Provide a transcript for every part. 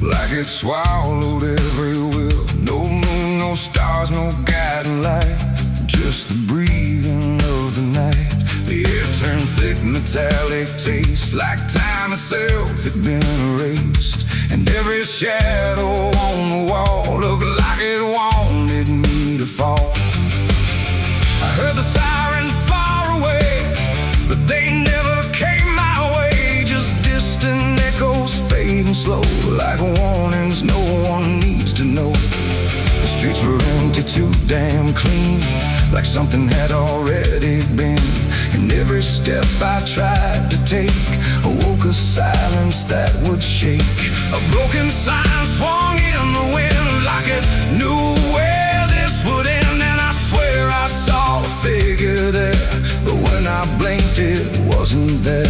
like it swallowed every will. No moon, no stars, no guiding light, just the breathing of the night. The air turned thick, metallic taste, like time itself had been erased. And every shadow on the wall looked like it wanted me to fall. I heard the sirens far away, but they never came my way. Just distant echoes fading slow, like warnings no one needs to know. The streets were empty, too damn clean, like something had already been. And every step I tried to take awoke a silence that would shake. A broken sign swung in the wind, like it knew where this would end. And I swear I saw a figure there, but when I blinked it wasn't there.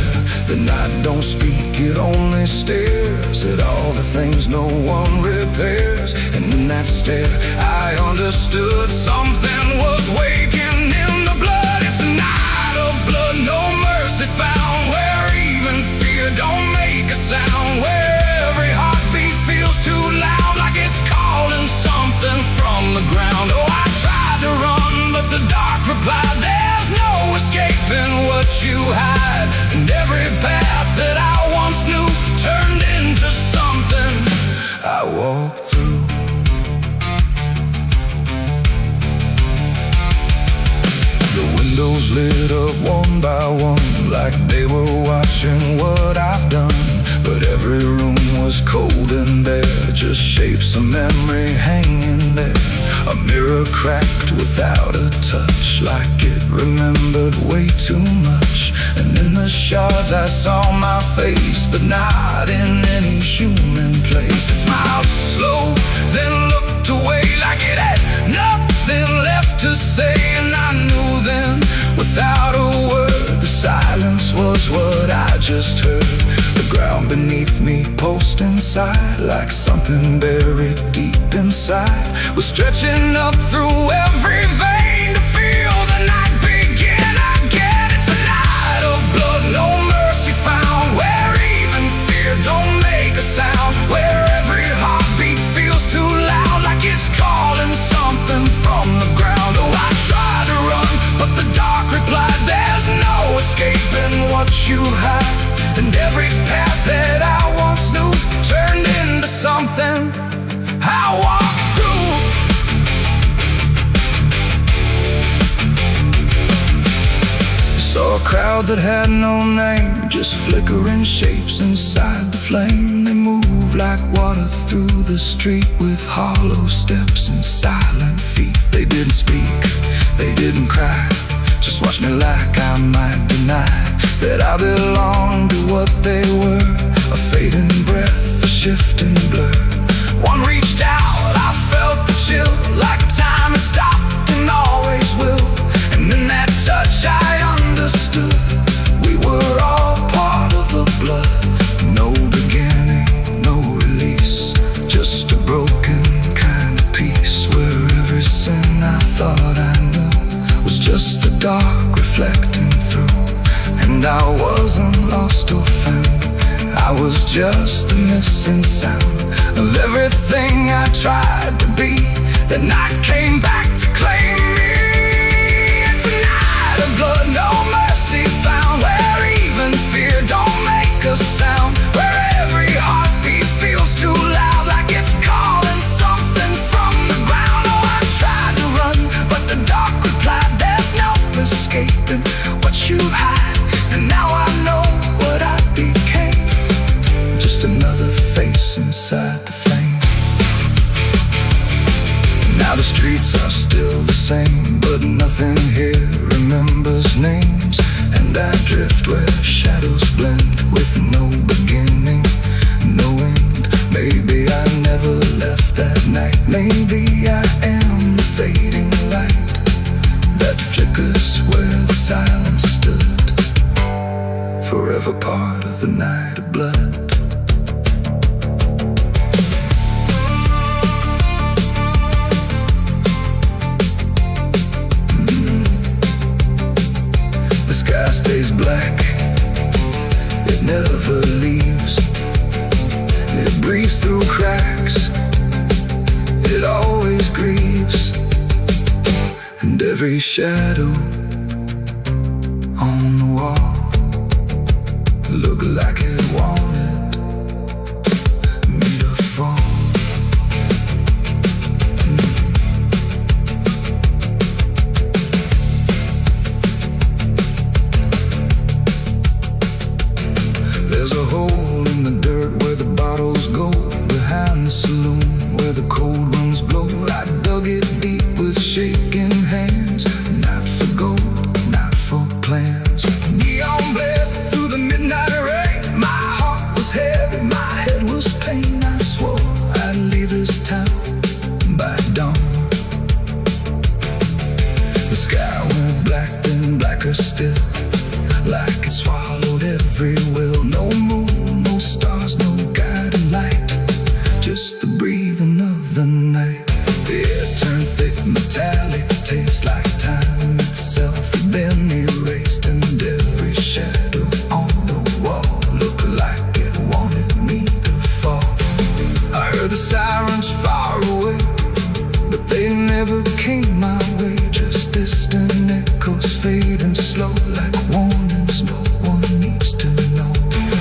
The night don't speak, it only stares at all the things no one repairs. And in that stare I understood something was waking in the blood. It's a night of blood, no mercy found, where even fear don't make a sound, where every heartbeat feels too loud, like it's calling something from the ground. Oh, I tried to run, but the dark replied, there's no escaping what you hide. And every path that I once knew turned into something I walked through. The windows lit up one by one, like they were watching what I've done. But every room was cold and bare, just shapes of memory hanging there. A mirror cracked without a touch, like it remembered way too much. And in the shards I saw my face, but not in any human place. It smiled slow, then looked away, like it had nothing left to say. And I knew then, without a word, the silence was what I just heard. The ground beneath me pulsed inside, like something buried deep inside was stretching up through every vein to feel the night begin again. It's a night of blood, no mercy found, where even fear don't make a sound, where every heartbeat feels too loud, like it's calling something from the ground. Oh, I tried to run, but the dark replied, there's no escaping what you hide. And every path that I once knew turned into something I walked through. I saw a crowd that had no name, just flickering shapes inside the flame. They moved like water through the street, with hollow steps and silent feet. They didn't speak, they didn't cry, just watched me like I might deny that I belonged to what they were. A fading breath, a shifting blur. One reached out, I felt the chill, like time had stopped and always will. And in that touch I understood, we were all part of the blood. No beginning, no release, just a broken kind of peace, where every sin I thought I knew was just the dark reflecting through. And I wasn't lost or found, I was just the missing sound of everything I tried to be. That night came back to claim me. It's a night of blood, no mercy found, where even fear don't make a sound, where every heartbeat feels too loud, like it's calling something from the ground. Oh, I tried to run, but the dark replied, there's no escaping what you hide. And now I know what I became, just another face inside the flame. Now the streets are still the same, but nothing here remembers names. And I drift where shadows blend, with no beginning, no end. Maybe I never left that night, maybe I am the fading light that flickers where the silence stood, forever part of the night of blood. The sky stays black, it never leaves. It breathes through cracks, it always grieves. And every shadow on the wall looked like it wanted me to fall. There's a hole in the dirt where the bottles go, behind the saloon where the cold winds blow. I dug it deep with shaking hands, not for gold, not for plans. Neon bled through the midnight rain. My heart was heavy, my head was pain. I swore I'd leave this town by dawn. The sky went black, then blacker still, like it swallowed every will. No moon, no stars, no guiding light, just the breathing of the night. The air turned thick, metallic, tastes like time itself had been erased. And every shadow on the wall looked like it wanted me to fall. I heard the sirens far away, but they never came my way. Just distant echoes fading slow, like warnings no one needs to know.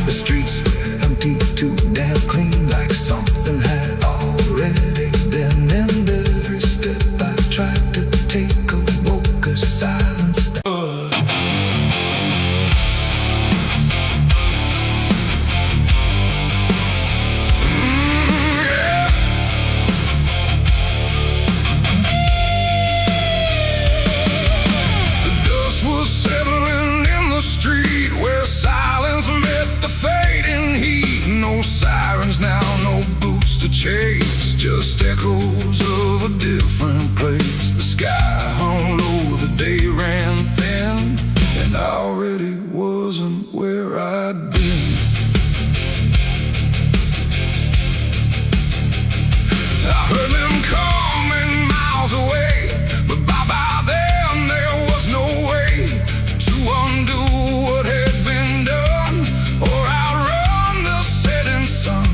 The streets were empty, too damn clean, like something had already been. And every step I tried to take awoke a silence that street where silence met the fading heat. No sirens now, no boots to chase, just echoes of a different place. The sky hung low, the day ran thin, and I already wasn't where I'd been. I heard them coming miles away, but by then there was no way to undo what had been done, or outrun the setting sun.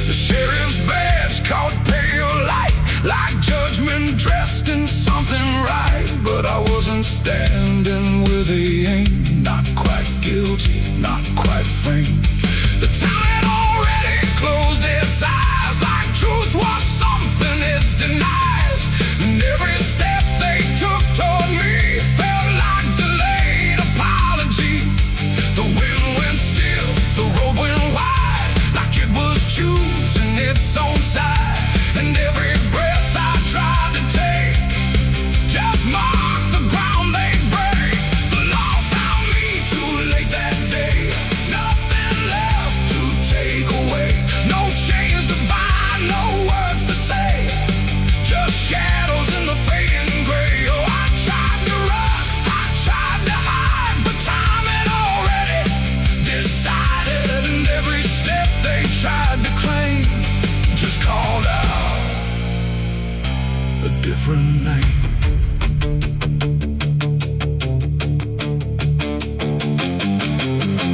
The sheriff's badge caught pale light, like judgment dressed in something right. But I wasn't standing where they aimed, not quite guilty, not quite framed. The town had already closed its eyes, like truth was something it denies. And every step they took toward me felt like delayed apology. The wind went still, the road went wide, like it was choosing its own side. And every breath I tried to take just marked the ground they'd break. The law found me too late that day, nothing left to take away. No chains to bind, no words to say, just shadows in the fading gray. Oh, I tried to run, I tried to hide, but time had already decided. And every step they tried to claim just called out a different name.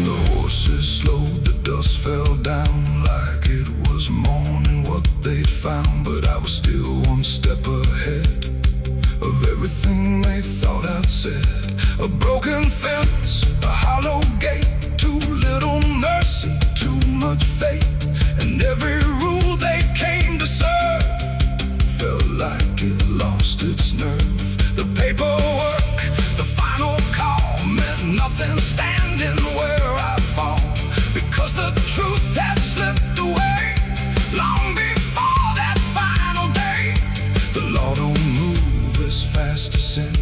The horses slowed, the dust fell down, like it was morning what they'd found. But I was still one step ahead of everything they thought I'd said. A broken fence, a hollow gate, too little mercy, too much fate. And every rule they came to serve felt like it lost its nerve. The paperwork, the final call, meant nothing standing where I fall, because the truth had slipped away long before that final day. The law don't move as fast as sin,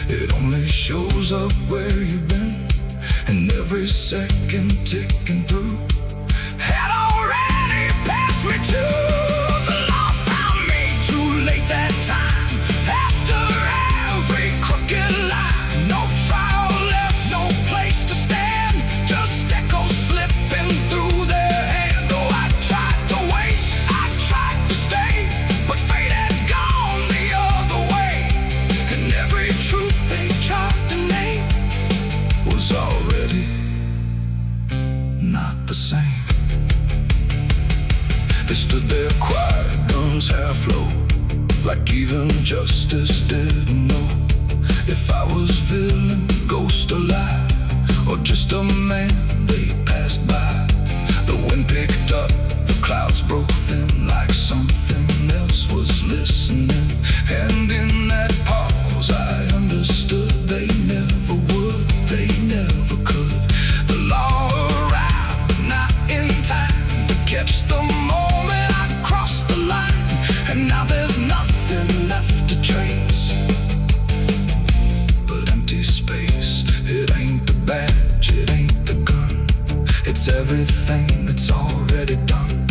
it only shows up where you've been. And every second ticking through had already passed me too. The law found me too late that time, after every crooked line. No trial left, no place to stand, just echoes slipping through their hand. Oh, I tried to wait, I tried to stay, but fate had gone the other way. And every truth they tried to name was already not They stood there quiet, guns half low, like even justice didn't know if I was villain, ghost or lie, or just a man they passed by. The wind picked up, the clouds broke thin, like something else was listening. And in that pause I understood they never would, they never could. The law arrived, but not in time to catch the moment I crossed the line. And now there's nothing left to trace but empty space. It ain't the badge, it ain't the gun, it's everything that's already done.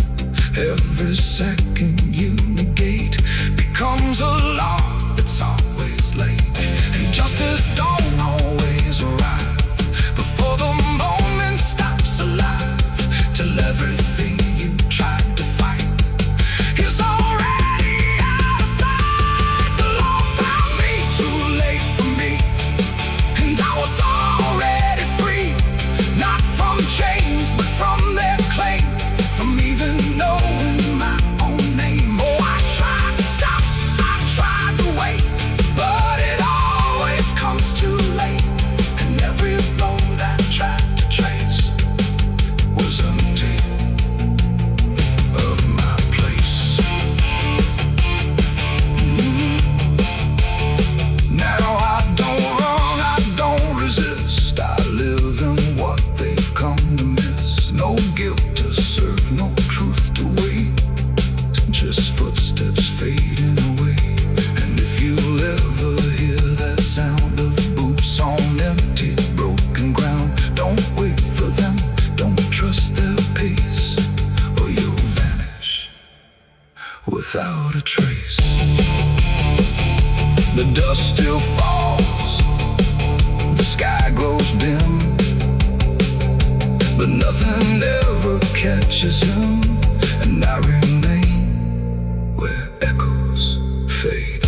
Every second you negate becomes a law that's always late. And justice don't always arrive before the moment stops alive, till everything you tried to fight is already out of sight. The law found me too late for me, and I was already free, not from chains but from their claim, from even knowing my own name. Oh, I tried to stop, I tried to wait, but it always comes too late. And every road I tried to trace was empty of my place. Now I don't run, I don't resist, I live in what they've come to miss. No guilt to serve, no truth to wait, just footsteps fading away. And if you'll ever hear that sound of boots on empty, broken ground, don't wait for them, don't trust their pace, or you'll vanish without a trace. The dust still falls, the sky grows dim, but nothing ever catches him. And I remain where echoes fade.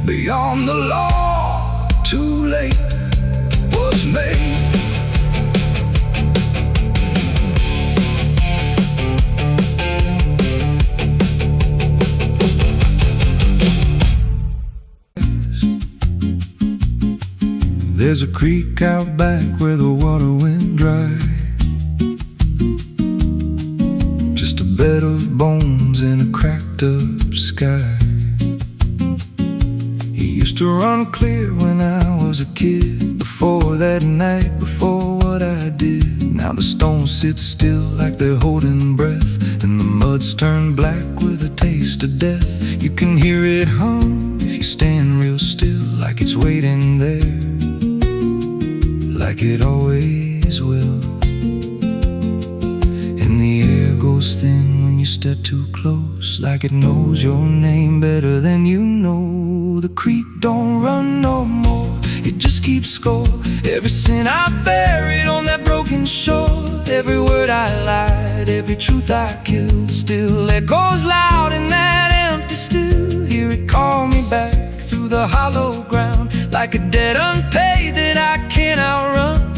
Beyond the law, too late was made. There's a creek out back where the water went dry, just a bed of bones in a cracked up sky. It used to run clear when I was a kid, before that night, before what I did. Now the stones sit still like they're holding breath, and the mud's turned black with a taste of death. You can hear it hum if you stand real still, like it's waiting there, like it always will. And the air goes thin when you step too close, like it knows your name better than you know. The creek don't run no more, it just keeps score. Every sin I buried on that broken shore, every word I lied, every truth I killed, still echoes loud in that empty still. Hear it call me back through the hollow ground, like a debt unpaid that I can't outrun.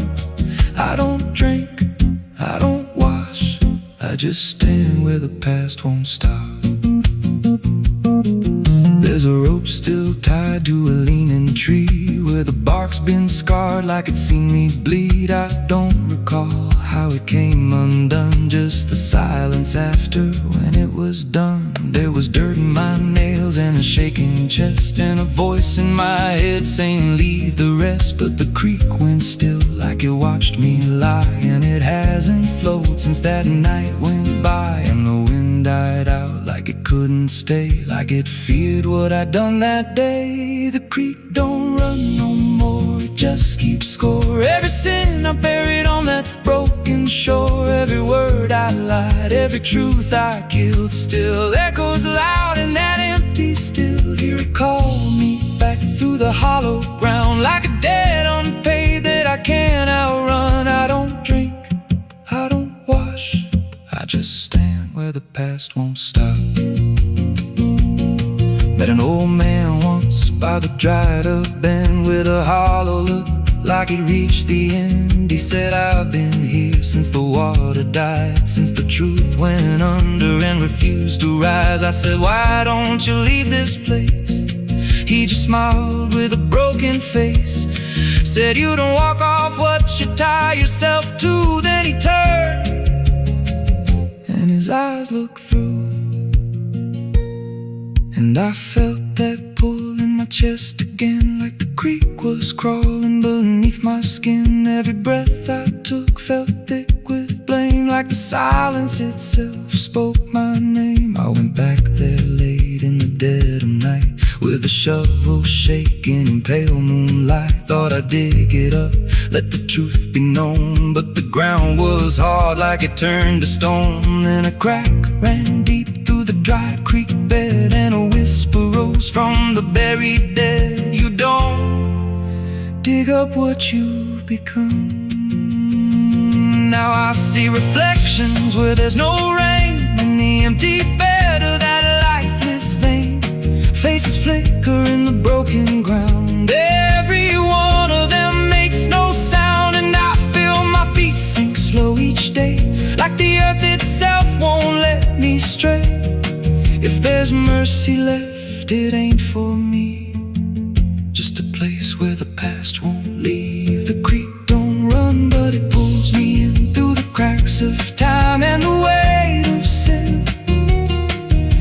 I don't drink, I don't wash, I just stand where the past won't stop. There's a rope still tied to a leaning tree, where the bark's been scarred like it's seen me bleed. I don't recall how it came undone, just the silence after when it was done. There was dirt in my nails and a shaking chest, and a voice in my head saying leave the rest. But the creek went still like it watched me lie, and it hasn't flowed since that night went by. And the wind died out like it couldn't stay, like it feared what I'd done that day. The creek don't run no more, it just keeps score. Every sin I buried on that broken shore, every word I lied, every truth I killed, still echoes loud in that empty still. Hear it call me back through the hollow ground, like a debt unpaid that I can't outrun. I don't drink, I don't wash, I just stand where the past won't stop. Met an old man once by the dried up bend with a hollow look like it reached the end. He said, I've been here since the water died, since the truth went under and refused to rise. I said, why don't you leave this place? He just smiled with a broken face, said, you don't walk off what you tie yourself to. Then he turned and his eyes looked through, and I felt that pull in my chest again, like the creek was crawling beneath my skin. Every breath I took felt thick with blame, like the silence itself spoke my name. I went back there late in the dead of night, with a shovel shaking in pale moonlight. Thought I'd dig it up, let the truth be known, but the ground was hard like it turned to stone. Then a crack ran deep through the dry creek bed, and a whisper rose from the buried dead. You don't dig up what you've become. Now I see reflections where there's no rain, in the empty bed of that lifeless vein. Faces flicker in the broken ground, every one of them makes no sound. And I feel my feet sink slow each day, like the earth itself won't let me stray. If there's mercy left, it ain't for me, just a place where the past won't leave. The creek don't run, but it pulls me in through the cracks of time and the weight of sin.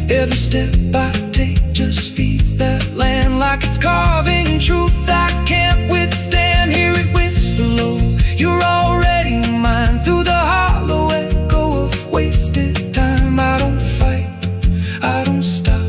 Every step I take just feeds that land, like it's carving truth I can't withstand. Hear it whisper low, you're already mine, through the hollow echo of wasted time. I don't fight, I don't stop,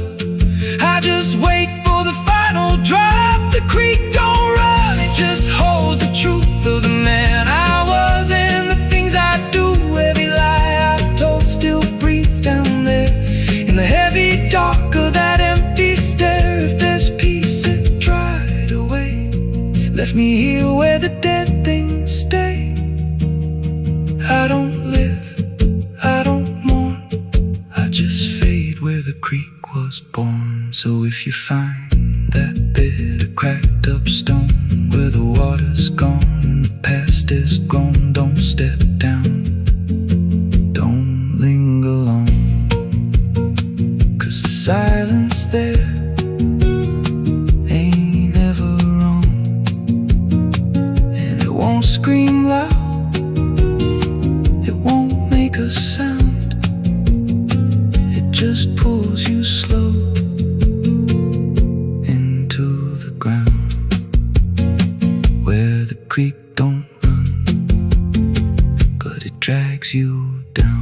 I just wait for the final drop. The creek don't run, it just holds the truth of the man I was and the things I do. Every lie I told still breathes down there in the heavy dark of that empty stare. If there's peace, it dried away, left me here where the dead things stay. I don't live, I don't mourn, I just fade where the creek was born. So if you find that bit of cracked up stone where the water's gone and the past is gone, don't step down, don't linger long, 'cause the silence there ain't ever wrong, and it won't scream loud, it won't make a sound, it just pulls you slow into the ground, where the creek don't run, but it drags you down.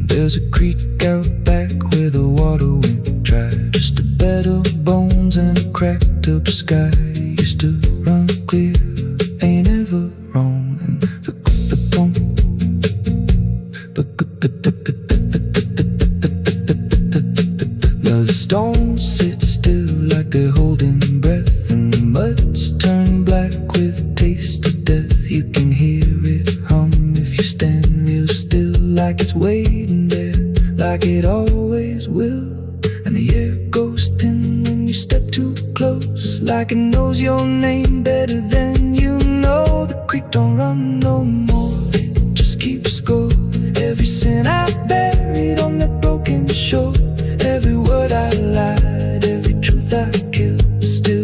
There's a creek out back where the water went dry, just a bed of bones and a cracked up sky. Used to run clear, ain't ever wrong. And the stones sit still like they're holding breath, and the mud's turned black with taste of death. You can hear it hum if you stand real still, like it's waiting there, like it always will. And the air goes thin when you step too close, like it knows your name better than you know. The creek don't run no more, it just keeps score. Every sin I buried on that broken shore, every word I lied, every truth I killed, still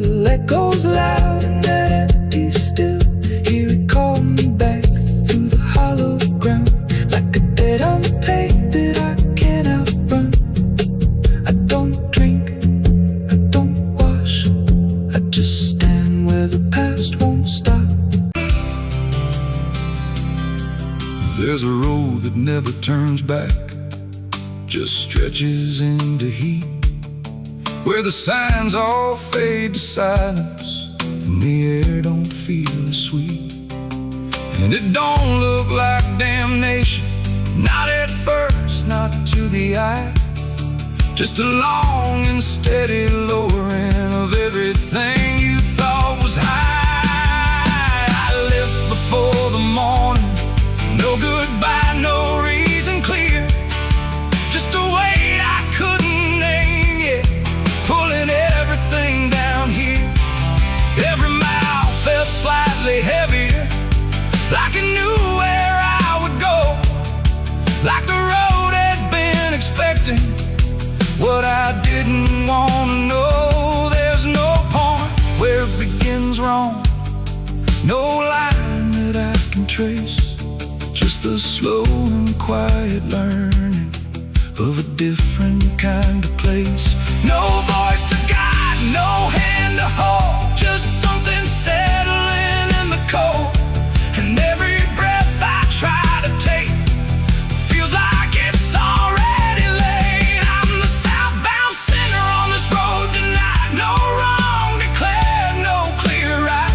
There's a road that never turns back, just stretches into heat, where the signs all fade to silence and the air don't feel as sweet. And it don't look like damnation, not at first, not to the eye, just a long and steady lowering of everything you thought was high. I left before the morning, no goodbye, no reason clear, just a weight I couldn't name yet, pulling everything down here. Every mile felt slightly heavier, like it knew where I would go, like the road had been expecting what I didn't want to know. There's no point where it begins wrong, no line that I can trace, just the slow and quiet learning of a different kind of place. No voice to guide, no hand to hold, just something settling in the cold. And every breath I try to take feels like it's already late. I'm the southbound sinner on this road tonight, no wrong declared, no clear right,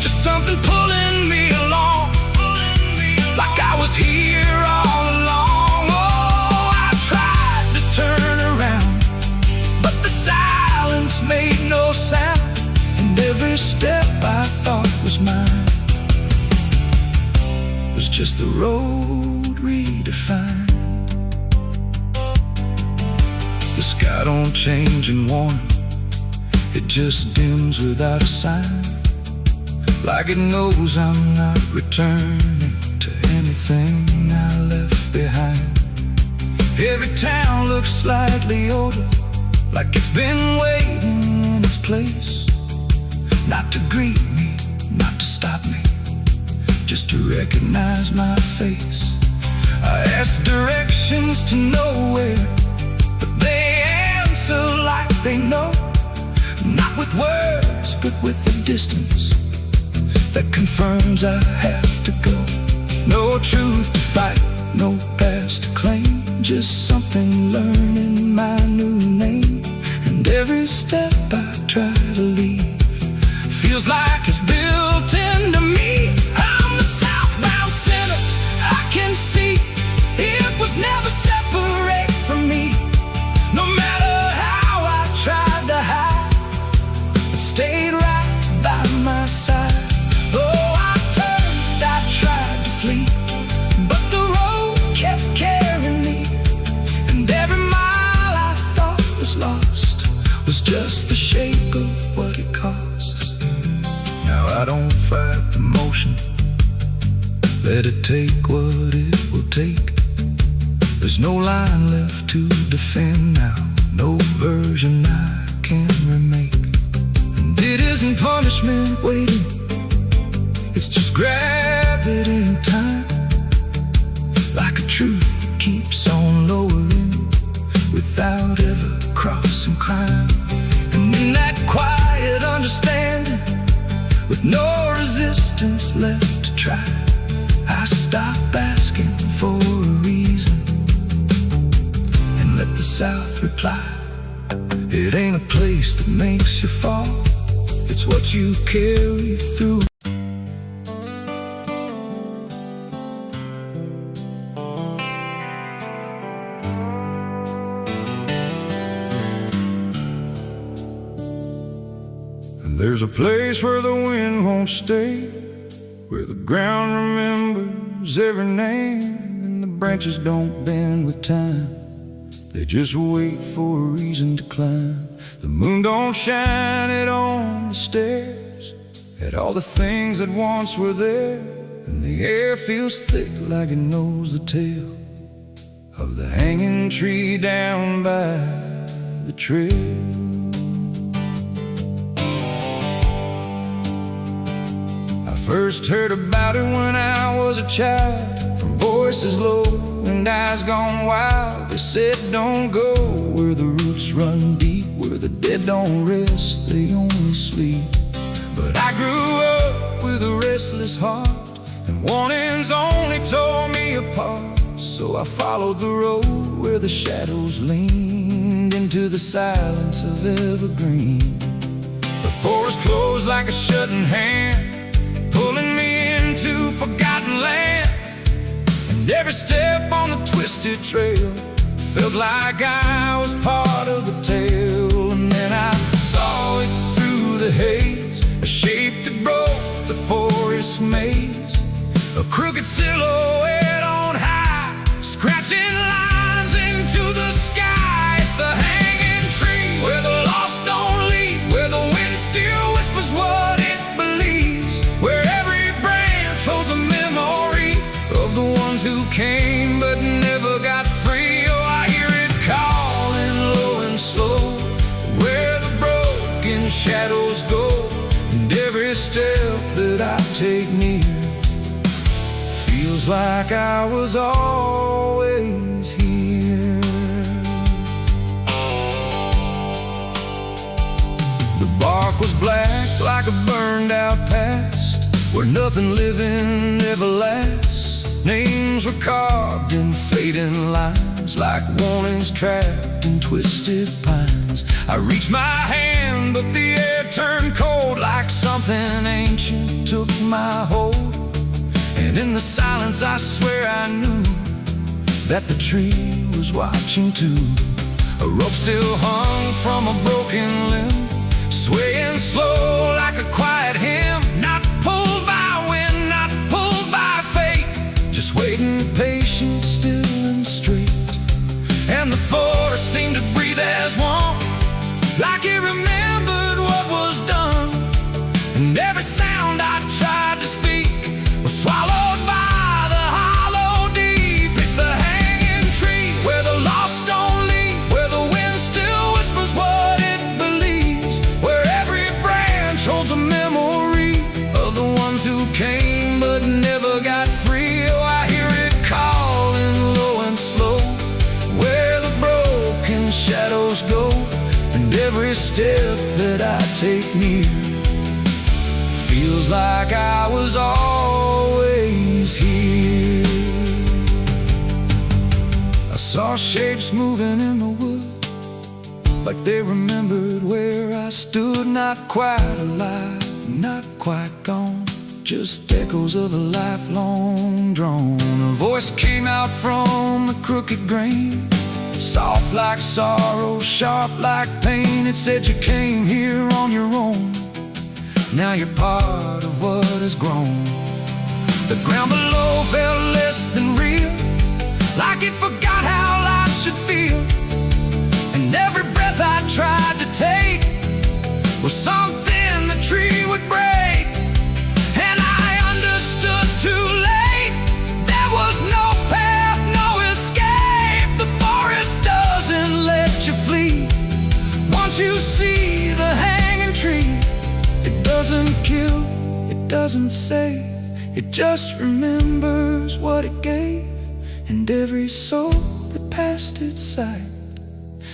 just something pulling me along, like I was here all along. Oh, I tried to turn around, but the silence made no sound, and every step I thought was mine was just the road redefined. The sky don't change in warning, it just dims without a sign, like it knows I'm not returning to anything I left behind. Every town looks slightly older, like it's been waiting in its place, not to greet me, not to stop me, just to recognize my face. I ask directions to nowhere, but they answer like they know, not with words, but with the distance that confirms I have to go. No truth to fight, no past to claim, just something learning my new name. And every step I try to leave feels like it's built into me. I'm the southbound sinner, I can see it was never separate from me. No matter how I tried to hide, it stayed right by my side. Oh, I turned, I tried to flee, but the road kept carrying me. And every mile I thought was lost was just the shape of what it costs. Now I don't fight the motion, let it take what it will take. There's no line left to defend now, no version I can remake. And it isn't punishment waiting, it's just gravity in time, like a truth that keeps on lowering without ever crossing crime. And in that quiet understanding, with no resistance left to try, I stop asking for a reason and let the South reply. It ain't a place that makes you fall, it's what you carry through. There's a place where the wind won't stay, where the ground remembers every name, and the branches don't bend with time, they just wait for a reason to climb. The moon don't shine it on the stairs at all the things that once were there, and the air feels thick like it knows the tale of the hanging tree down by the trail. First heard about it when I was a child, from voices low and eyes gone wild. They said don't go where the roots run deep, where the dead don't rest, they only sleep. But I grew up with a restless heart and Warnings only tore me apart, so I followed the road where the shadows leaned into the silence of evergreen. The forest closed like a shutting hand, pulling me into forgotten land. And every step on the twisted trail felt like I was part of the tale. And then I saw it through the haze, a shape that broke the forest maze, a crooked silhouette on high, scratching lines into the sky. It's the hanging tree where the lost don't leave, where the wind still whispers what it believes, where every branch holds a memory of the ones who came but never got free. Oh, I hear it calling low and slow, where the broken shadows go, and every step that I take near feels like I was always here. The bark was black like a burned out past, where nothing living ever lasts. Names were carved in fading lines, like warnings trapped in twisted pines. I reached my hand, but the air turned cold, like something ancient took my hold. And in the silence I swear I knew that the tree was watching too. A rope still hung from a broken limb, swaying slow like a quiet hymn. Not pulled by wind, not pulled by fate, just waiting patient, still and straight. And the forest seemed to breathe as one, like it remembered what was done. And every sound I tried to speak was swallowed by the hollow deep. It's the hanging tree where the lost don't leave, where the wind still whispers what it believes, where every branch holds a memory of the ones who came but never got free. Oh, I hear it calling low and slow, where the broken shadows go, and every step that I take near feels like I was always here. I saw shapes moving in the wood, like they remembered where I stood. Not quite alive, not quite gone, just echoes of a lifelong drone. A voice came out from the crooked grain, soft like sorrow, sharp like pain. It said you came here on your own, now you're part of what has grown. The ground below felt less than real, like it forgot how life should feel. And every breath I tried to take was something the tree would break. And I understood too late, there was no path, no escape. The forest doesn't let you flee. Once you see the hanging tree, it doesn't kill, it doesn't save, it just remembers what it gave. And every soul that passed its sight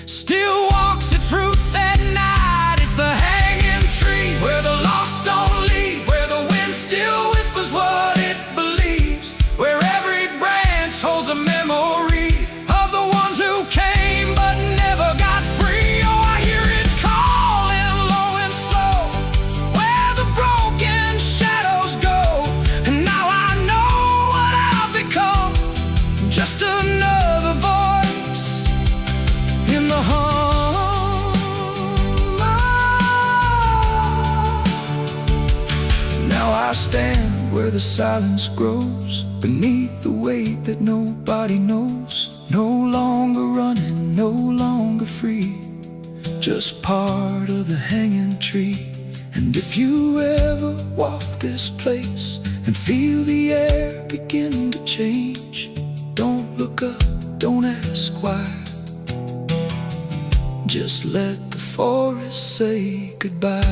still walks its roots at night. It's the hanging tree where the lost don't leave, where the wind still whispers what it believes, where every branch holds a memory of the ones who came but never got free. Oh, I hear it calling low and slow, where the broken shadows go. And now I know what I've become, just another voice in the hum. Now I stand where the silence grows, beneath the weight that nobody knows. No longer running, no longer free, just part of the hanging tree. And if you ever walk this place and feel the air begin to change, don't look up, don't ask why, just let the forest say goodbye.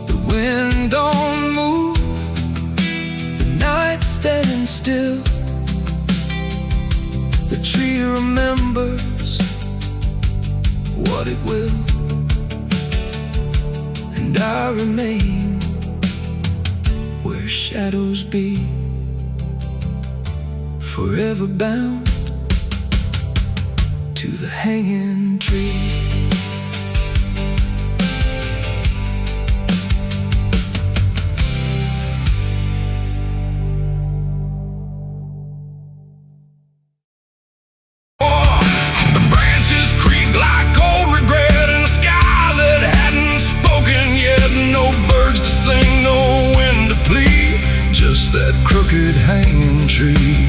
The wind don't move, the night stands still, the tree remembers what it will, and I remain shadows be, forever bound to the hanging tree. That crooked hanging tree,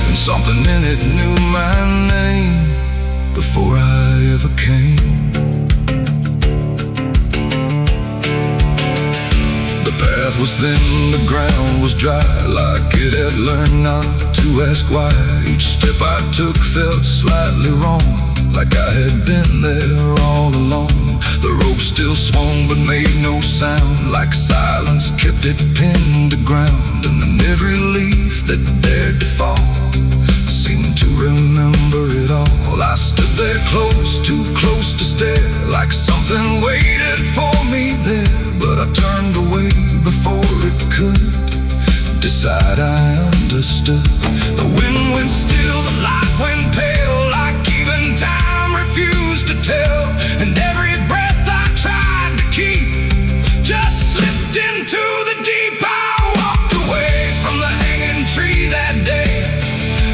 and something in it knew my name before I ever came. The path was thin, the ground was dry, like it had learned not to ask why. Each step I took felt slightly wrong, like I had been there all along. The rope still swung but made no sound, like silence kept it pinned to ground. And then every leaf that dared to fall seemed to remember it all. I stood there close, too close to stare, like something waited for me there. But I turned away before it could decide I understood. The wind went still, the light went pale, like even time refused to tell. And every breath I tried to keep just slipped into the deep. I walked away from the hanging tree that day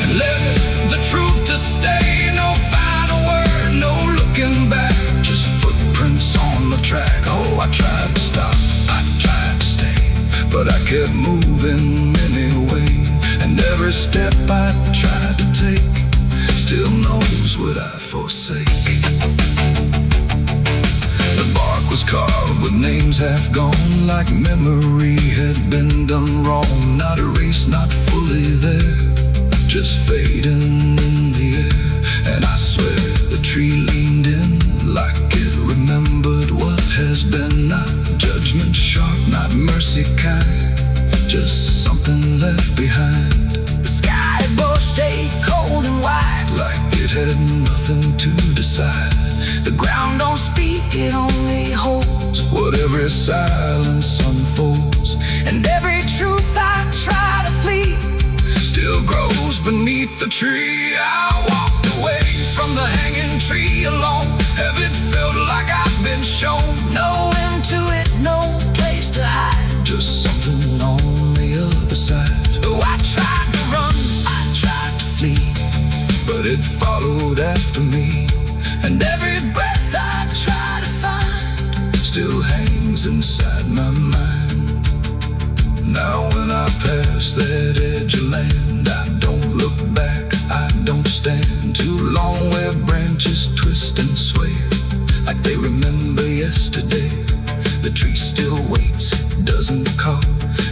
and left the truth to stay. No final word, no looking back, just footprints on the track. Oh, I tried to stop, I tried to stay, but I kept moving anyway. And every step I tried to take still knows what I forsake. The bark was carved with names half gone, like memory had been done wrong. Not erased, not fully there, just fading in the air. And I swear the tree leaned in, like it remembered what has been. Not judgment sharp, not mercy kind, just something left behind. The sky above stayed cold and white, like it had nothing to decide. The ground don't speak, it only holds what every silence unfolds. And every truth I try to flee still grows beneath the tree. I walked away from the hanging tree alone. Heaven felt like I've been shown. No end to it, no place to hide, just something on the other side. Oh, I tried to run, I tried to flee, but it followed after me. And every breath I try to find still hangs inside my mind. Now when I pass that edge of land, I don't look back, I don't stand too long where branches twist and sway, like they remember yesterday. The tree still waits, it doesn't call,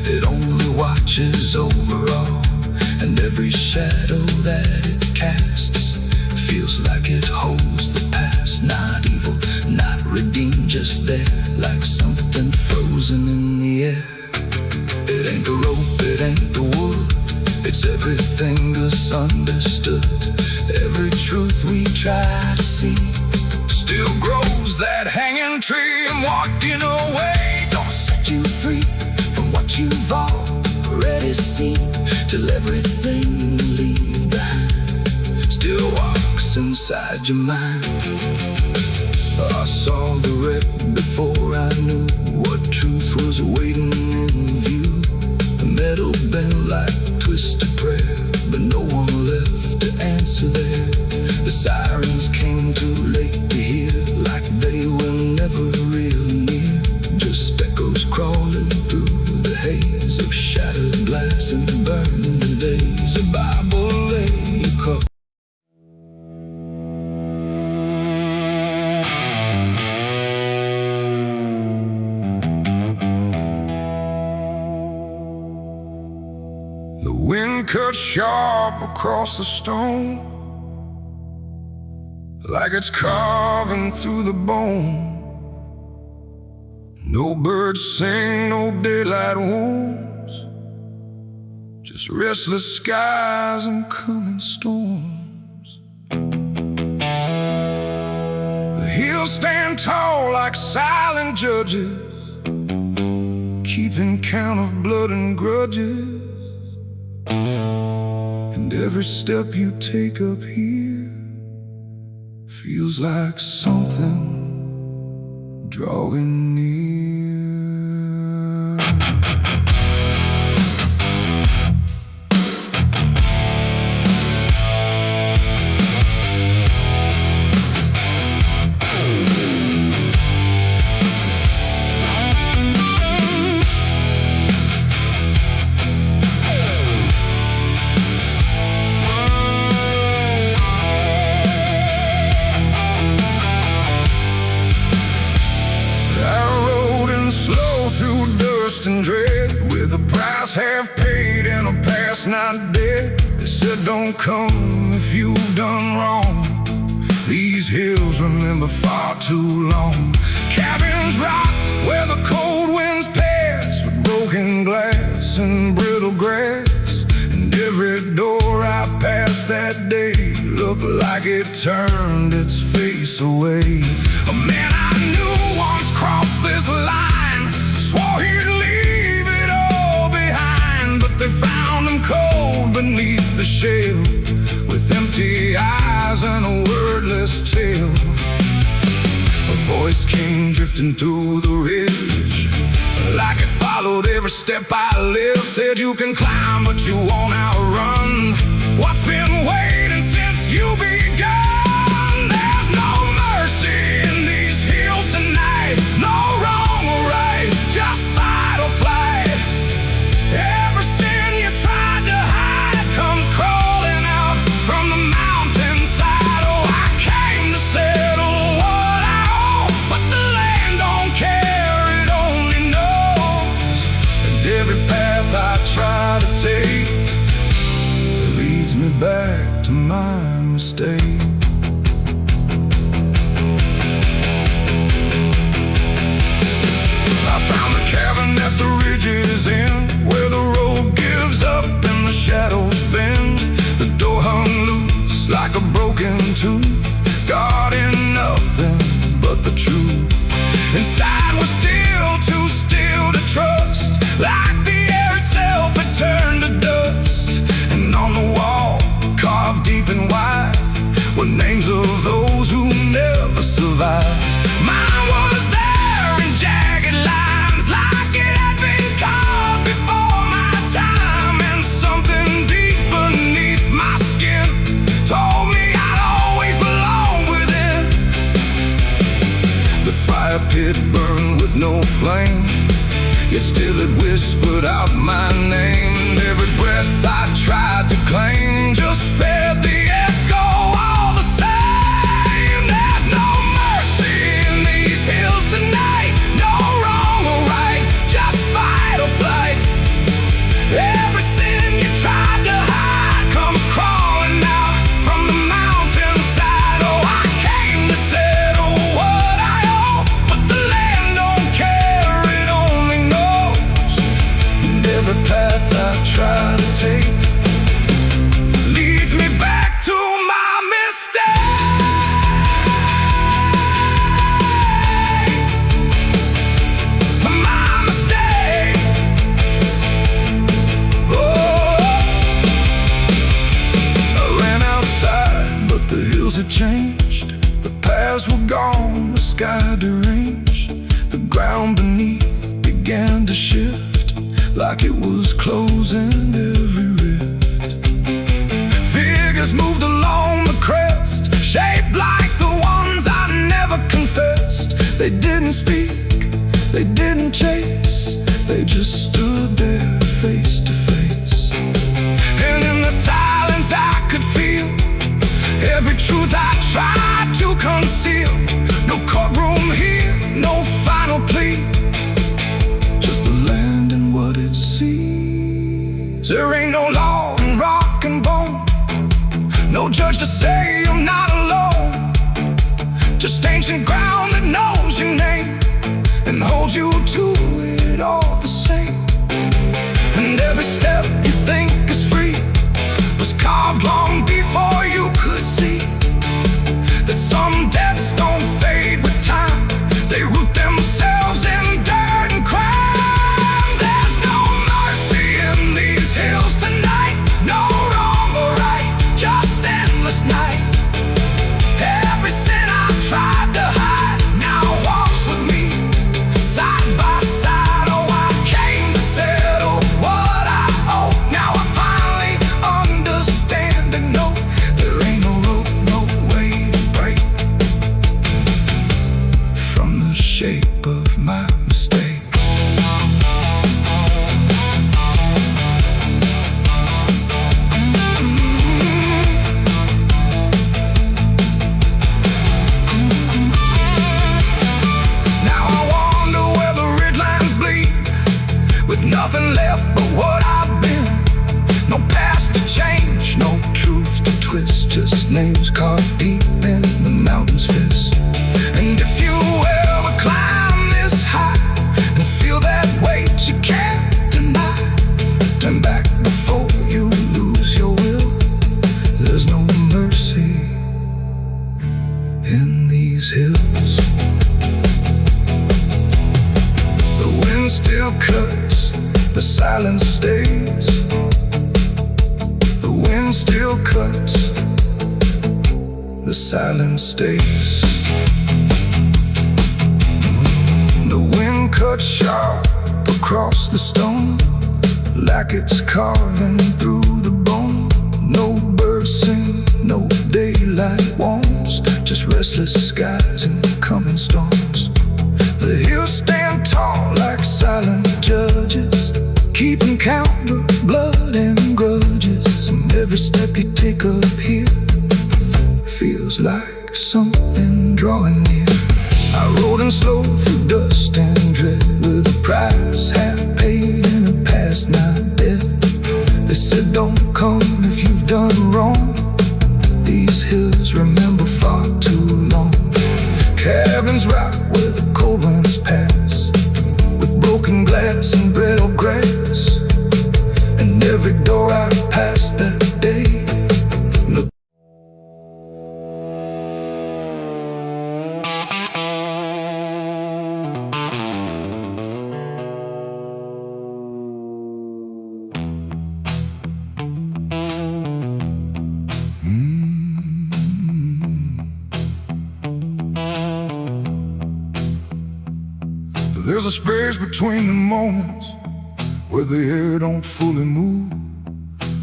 it only watches over all. And every shadow that it casts feels like it holds the past. Not evil, not redeemed, just there, like something frozen in the air. It ain't the rope, it ain't the wood, it's everything misunderstood. Every truth we try to see still grows that hanging tree. And walking away don't set you free from what you've already seen, till everything you leave behind still walks inside your mind. I saw the wreck before I knew what truth was waiting in view. The metal bent like twisted prayer, but no one left to answer there. The sirens came too late to hear, like they were never real near, just echoes crawling through the haze of shattered glass and burning days. A Bible lay across. The wind cut sharp across the stone, like it's carving through the bone. No birds sing, no daylight wounds, just restless skies and coming storms. The hills stand tall like silent judges, keeping count of blood and grudges. And every step you take up here feels like something drawing near. And dread, with a price half paid and a past not dead. They said don't come if you've done wrong. These hills remember far too long. Cabins rock where the cold winds pass, with broken glass and brittle grass. And every door I passed that day looked like it turned its face away. A man I knew once crossed this line, swore he'd leave it all behind, but they found him cold beneath the shell, with empty eyes and a wordless tale. A voice came drifting through the ridge, like it followed every step I lived. Said you can climb but you won't outrun what's been waiting since you begun. There's no mercy in these hills tonight, no wrong or right, just fight or flight. Every sin you tried to hide comes crawling out from the mountainside. Oh, I came to settle what I owe, but the land don't care, it only knows. And every path I try to take leads me back to my mistake. I found a cabin at the ridge's end, where the road gives up and the shadows bend. The door hung loose like a broken tooth, guarding nothing but the truth. Inside was still too still to trust, like the air itself had turned to dust. And on the wall, carved deep and wide, were names of those who never survived. Mine was there in jagged lines, like it had been carved before my time. And something deep beneath my skin told me I'd always belong within. The fire pit burned with no flame, yet still it whispered out my name. And every breath I tried to claim just fed the echo all the same. There's no mercy in these hills tonight, no wrong or right, just fight or flight. Every sin you tried to hide comes crawling out from the mountainside. Oh, I came to settle what I owe, but the land don't care, it only knows. And every path I try to take leads me back to my mistake. My mistake. Oh, I ran outside, but the hills had changed. The paths were gone, the sky deranged. The ground beneath began to shift, like it was closing every rift. Figures moved along the crest, shaped like the ones I never confessed. They didn't speak, they didn't chase, they just stood there face to face. And in the silence I could feel every truth I tried to conceal. No courtroom here, no final plea, just the land and what it sees. There ain't no law in rock and bone, no judge to say I'm not alone, just ancient ground that knows your name and holds you to it all the same. And every step you think is free was carved long before you could see that some debts don't fade with time, they root themselves in dirt and crime. Nothing left but what I've been. No past to change, no truth to twist. Just names carved deep in the mountain's fist. And if you ever climb this high and feel that weight you can't deny, turn back before you lose your will. There's no mercy in these hills. The wind still cuts, the silence stays. The wind still cuts, the silence stays. The wind cuts sharp across the stone, like it's carving through the bone. No birds sing, no daylight warms, just restless skies and coming storms. The hills stand tall like silent judges, keeping count of blood and grudges. And every step you take up here feels like something drawing near. I rode in slow through dust and dread, with a price half paid and a past not dead. They said don't come if you've done wrong. These hills remember far too long. Cabins rock where the cold winds pass, with broken glass and brittle grass. And every door I passed that day looked. There's a space between the moments where the air don't fully move,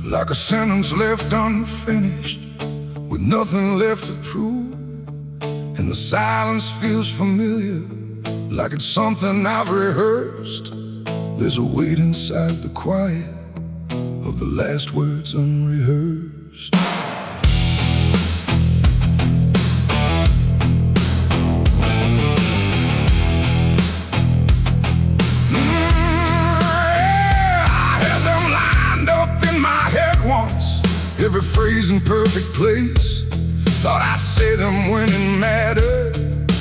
like a sentence left unfinished with nothing left to prove. And the silence feels familiar, like it's something I've rehearsed. There's a weight inside the quiet of the last words unrehearsed. Every phrase in perfect place. Thought I'd say them when it mattered,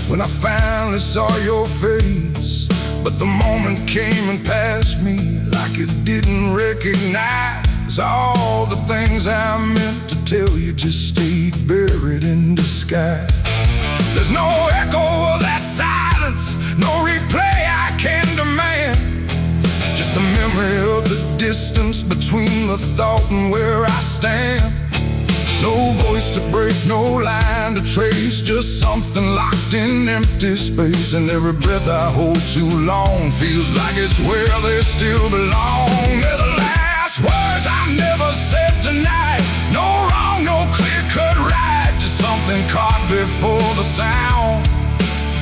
when I finally saw your face. But the moment came and passed me like it didn't recognize. All the things I meant to tell you just stayed buried in disguise. There's no echo of that silence, no replay I can demand. Just the memory of the distance between the thought and where I stand. No voice to break, no line to trace, just something locked in empty space. And every breath I hold too long feels like it's where they still belong. They're the last words I never said tonight. No wrong, no clear-cut right, just something caught before the sound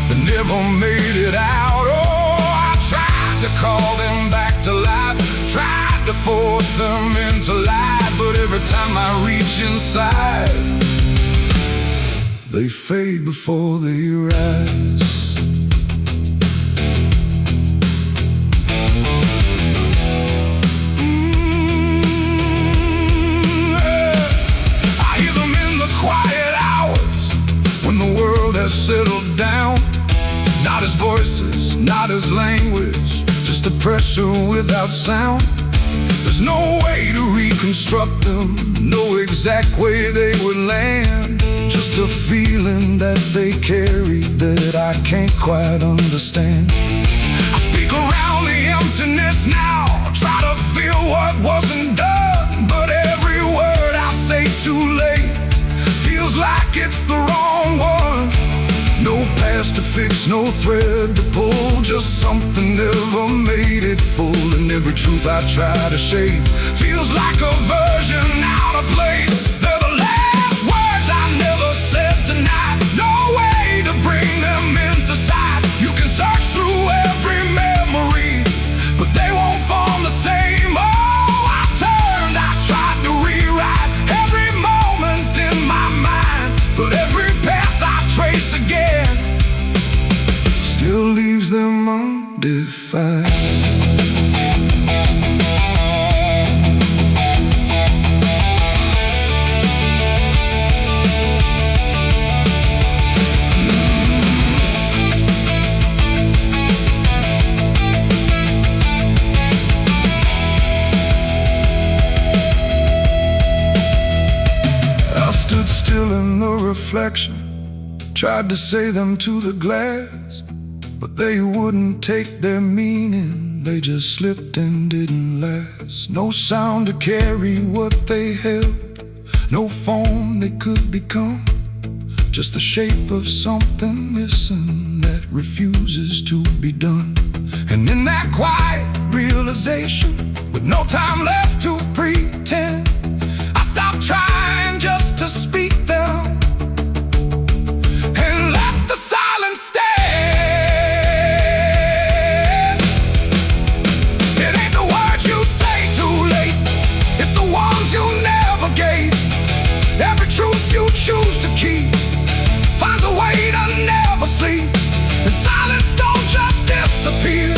that never made it out. Oh, I tried to call them back to life, tried to force them into light, but every time I reach inside, they fade before they rise. I hear them in the quiet hours when the world has settled down. Not as voices, not as language, just a pressure without sound. There's no way to reconstruct them, no exact way they would land. Just a feeling that they carry that I can't quite understand. I speak around the emptiness now, try to feel what wasn't done, but every word I say too late feels like it's the wrong one. No past to fix, no thread to pull, just something never made it full. And every truth I try to shape feels like a version out of place. They're the last words I never said tonight, no way to bring them into sight. You can search through every memory, but they won't form the same. Oh, I turned, I tried to rewrite every moment in my mind, but every path I trace again still leaves them undefined. reflection, tried to say them to the glass, but they wouldn't take their meaning. They just slipped and didn't last. No sound to carry what they held, no form they could become, just the shape of something missing that refuses to be done. And in that quiet realization, with no time left to pretend, I stopped trying just to speak them and let the silence stand. It ain't the words you say too late, it's the ones you never gave. Every truth you choose to keep finds a way to never sleep. And silence don't just disappear,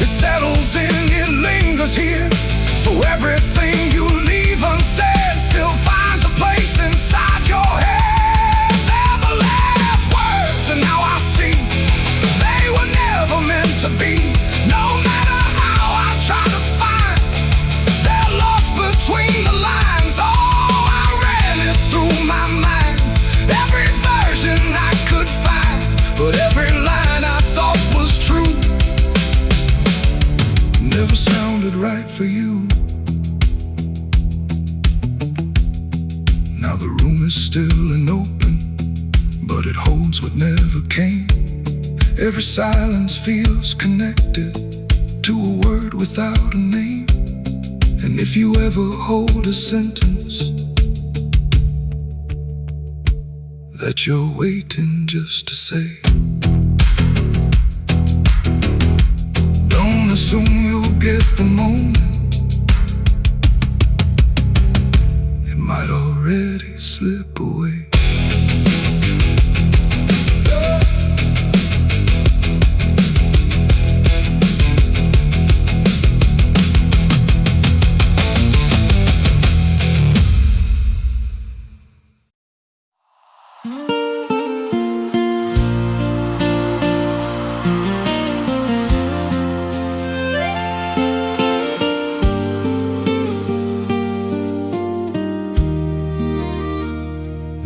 it settles in, it lingers here. So everything you leave unsaid still finds a place inside your head. They're the last words, and now I see they were never meant to be. No matter how I try to find, they're lost between the lines. Oh, I ran it through my mind, every version I could find, but every line I thought was true never sounded right for you. Now the room is still and open, but it holds what never came. Every silence feels connected to a word without a name. And if you ever hold a sentence that you're waiting just to say, don't assume you'll get the moment, it might already slip away.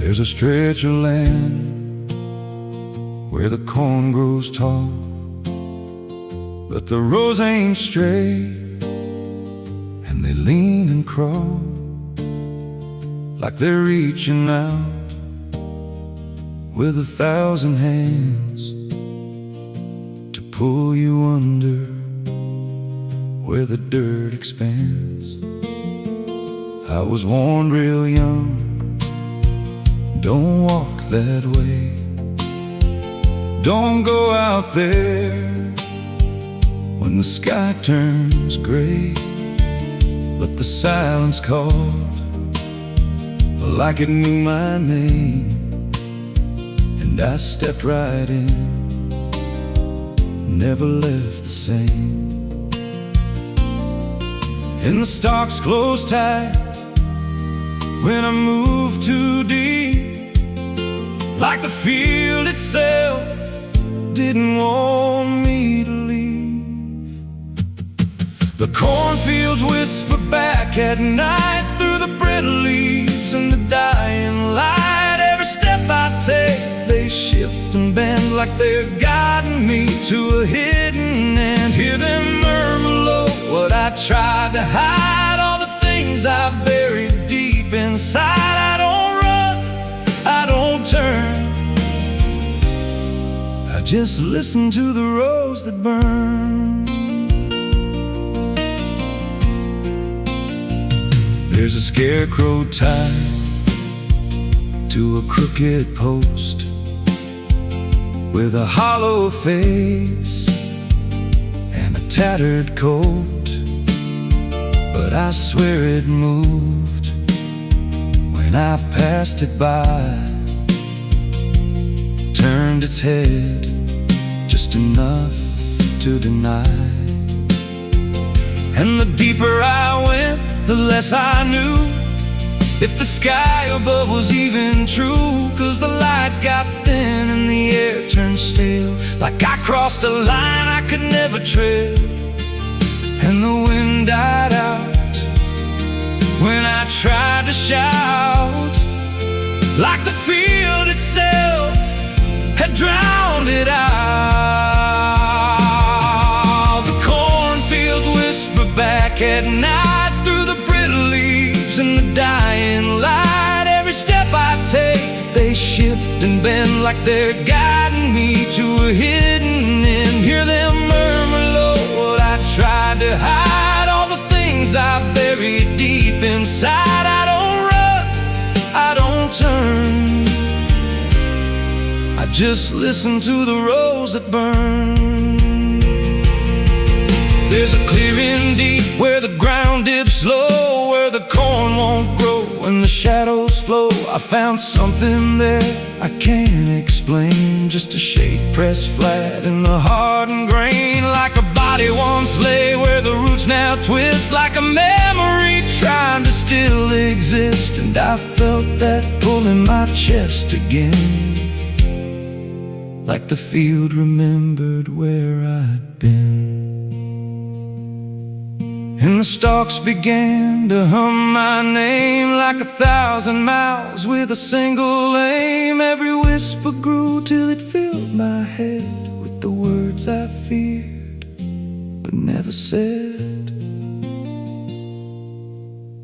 There's a stretch of land where the corn grows tall, but the rows ain't straight, and they lean and crawl like they're reaching out with 1,000 hands to pull you under where the dirt expands. I was warned real young, don't walk that way, don't go out there when the sky turns gray. But the silence called like it knew my name, and I stepped right in, never left the same. And the stalks closed tight when I moved too deep, like the field itself didn't want me to leave. The cornfields whisper back at night through the brittle leaves and the dying light. Every step I take, they shift and bend like they're guiding me to a hidden end. Hear them murmur low what I tried to hide, all the things I buried deep inside. I don't run, I don't turn, I just listen to the rows that burn. There's a scarecrow tied to a crooked post with a hollow face and a tattered coat, but I swear it moved when I passed it by, turned its head just enough to deny. And the deeper I went, the less I knew if the sky above was even true. 'Cause the light got thin and the air turned stale, like I crossed a line I could never tread. And the wind died out when I tried to shout, like the field itself drowned it out. The cornfields whisper back at night through the brittle leaves and the dying light. Every step I take, they shift and bend like they're guiding me to a hidden end. Hear them murmur low what I tried to hide, all the things I buried deep inside. I don't run, I don't turn, I just listen to the rose that burn. There's a clearing deep where the ground dips low, where the corn won't grow and the shadows flow. I found something there I can't explain, just a shade pressed flat in the hardened grain. Like a body once lay where the roots now twist, like a memory trying to still exist. And I felt that pull in my chest again, like the field remembered where I'd been. And the stalks began to hum my name like 1,000 mouths with a single aim. Every whisper grew till it filled my head with the words I feared but never said.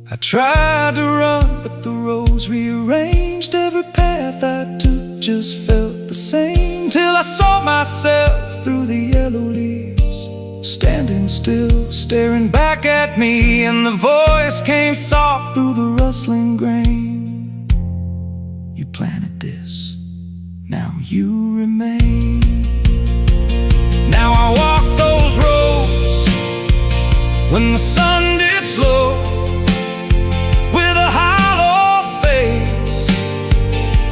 I tried to run, but the roads rearranged. Every path I took just felt the same, till I saw myself through the yellow leaves, standing still, staring back at me. And the voice came soft through the rustling grain: you planted this, now you remain. Now I walk those roads when the sun dips low, with a hollow face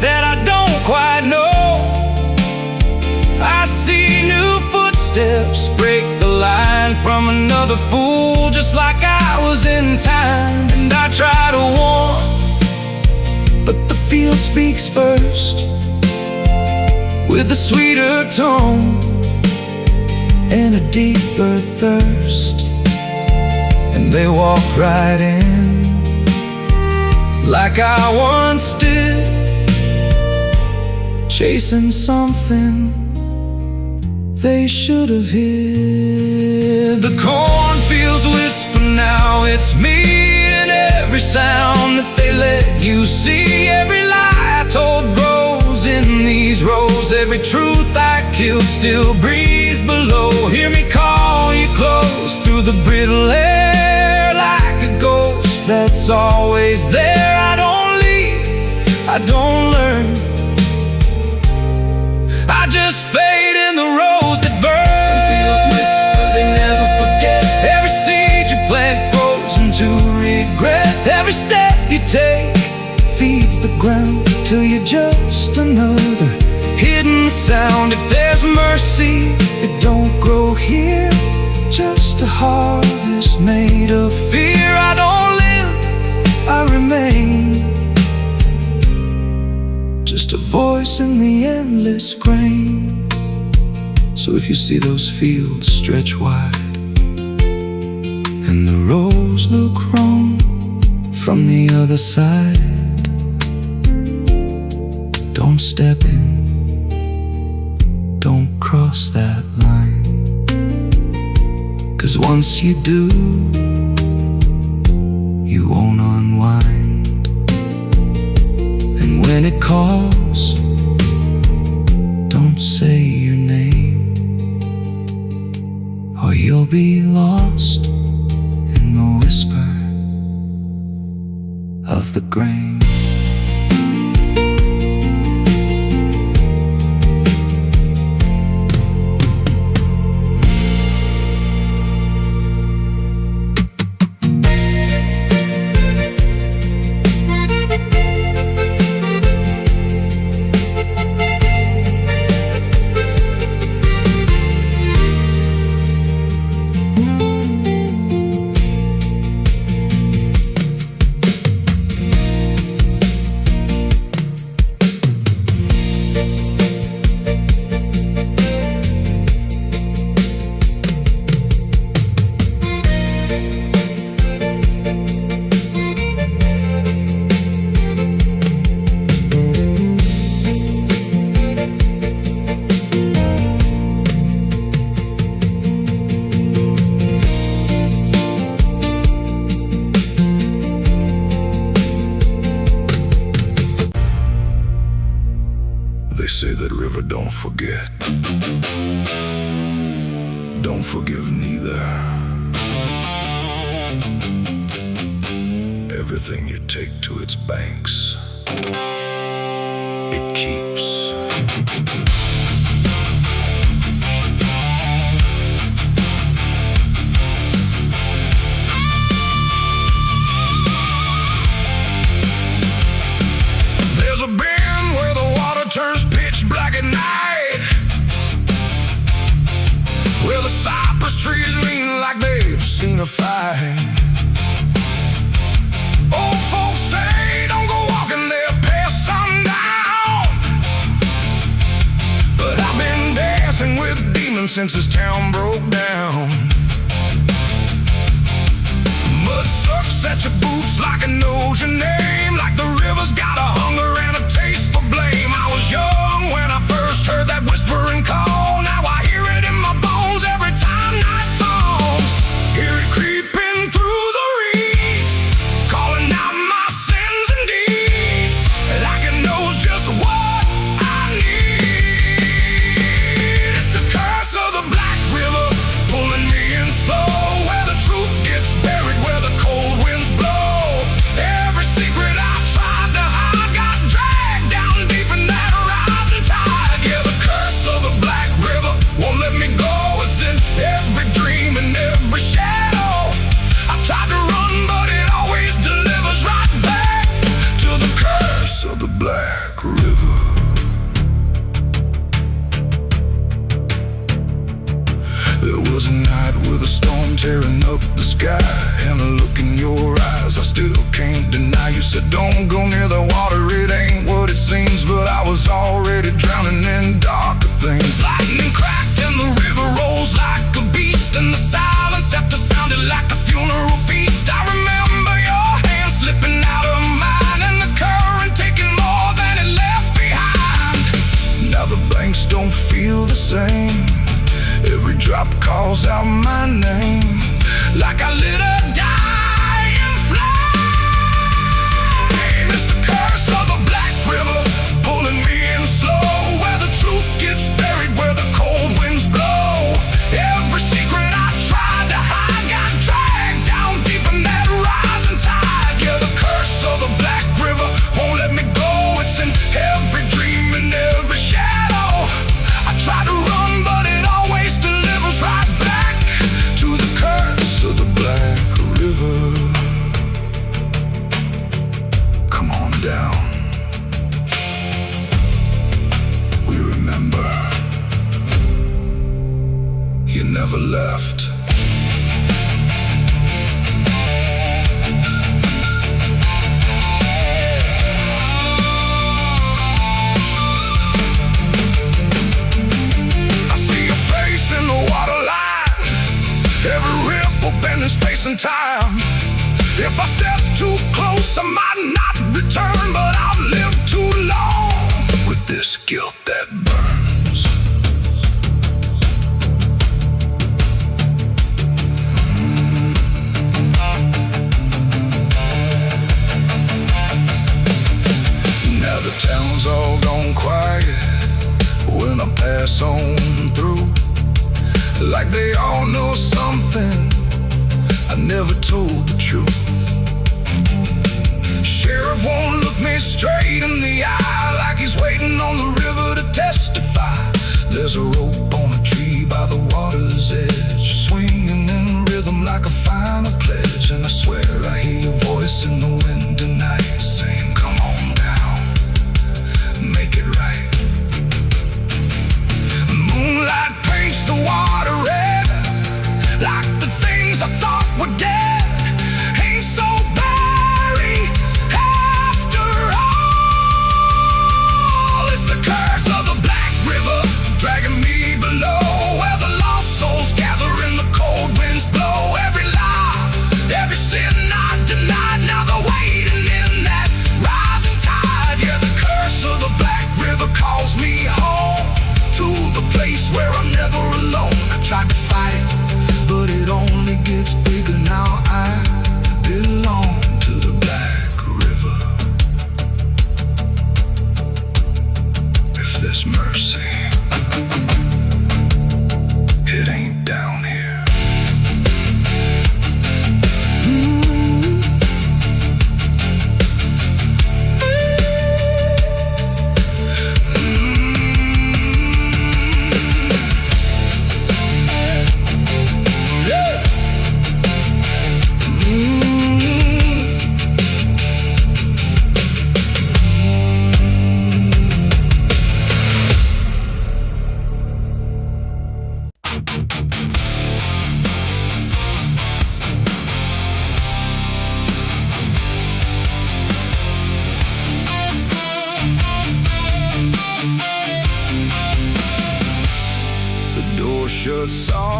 that I don't quite know. I see new footsteps break the line from another fool, just like I was in time. And I try to warn, but the field speaks first, with a sweeter tone and a deeper thirst. And they walk right in, like I once did, chasing something they should have hid. The cornfields whisper now, it's me, and every sound that they let you see. Every lie I told grows in these rows, every truth I killed still breathes below. Hear me call you close through the brittle air, like a ghost that's always there. I don't leave, I don't learn, I just fade in the rose that burn. Fields whisper, they never forget. Every seed you plant grows into regret. Every step you take feeds the ground till you're just another hidden sound. If there's mercy, it don't grow here, just a harvest made of fear. I don't live, I remain, just a voice in the endless grain. So if you see those fields stretch wide and the rows look wrong from the other side, don't step in, don't cross that line, 'cause once you do, you won't unwind. And when it calls, don't say your name, or you'll be lost in the whisper of the grain. say that river don't forget, don't forgive neither. Everything you take to its banks, it keeps. There's a bend where the water turns pitch black at night, where the cypress trees lean like they've seen a fight. Old folks say don't go walking there past sundown, but I've been dancing with demons since this town broke down. Mud sucks at your boots like it knows your name, like the river's got a hunger and a taste for blame. I was young when I first heard that whispering call. Now I hear it in my bones every time night falls. Hear it creeping through the reeds, calling out my sins and deeds, like it knows just what I need. It's the curse of the Black River, pulling me in slow, where the truth gets buried, where the cold winds blow. Every secret I tried to hide got dragged down deep in that rising tide. Yeah, the curse of the Black River won't let me go. It's in every dream and every shadow. I tried to run, but it always delivers right back to the curse of the Black River. There was a night with a storm tearing up the sky, and a look in your eyes I still can't deny. You said don't go near the water, it ain't what it seems, but I was already drowning in darker things. Lightning cracked and the river rolls like a beast, and the silence after sounded like a funeral feast. I remember your hand slipping out of mine, and the current taking more than it left behind. Now the banks don't feel the same, every drop calls out my name, like I lit a dying flame. It's the curse of the Black River, pulling me in slow, where the truth gets buried, where the cold winds blow. Every secret I tried to hide got dragged down deep in that rising tide. Yeah, the curse of the Black River won't let me go. It's in every dream and every shadow. I try to run, but it always delivers right back to the curse of the Black River. Come on down, we remember you never left. In the water line, every ripple bending space and time. If I step too close, I might not return, but I've lived too long with this guilt that burns. Now the town's all gone quiet when I pass on through, like they all know something I never told the truth. Sheriff won't look me straight in the eye, like he's waiting on the river to testify. There's a rope on a tree by the water's edge, swinging in rhythm like a final pledge. And I swear I hear your voice in the wind tonight, saying come on down, make it right. Moonlight paints the water red, like the things I thought were dead ain't so buried after all. It's the curse of the Black River, dragging me below, where the lost souls gather and the cold winds blow. Every lie, every sin I denied, now they're waiting in that rising tide. Yeah, the curse of the Black River calls me home, to the place where I'm never alone. I tried to fight, but it only gets bigger now. I belong to the Black River. If this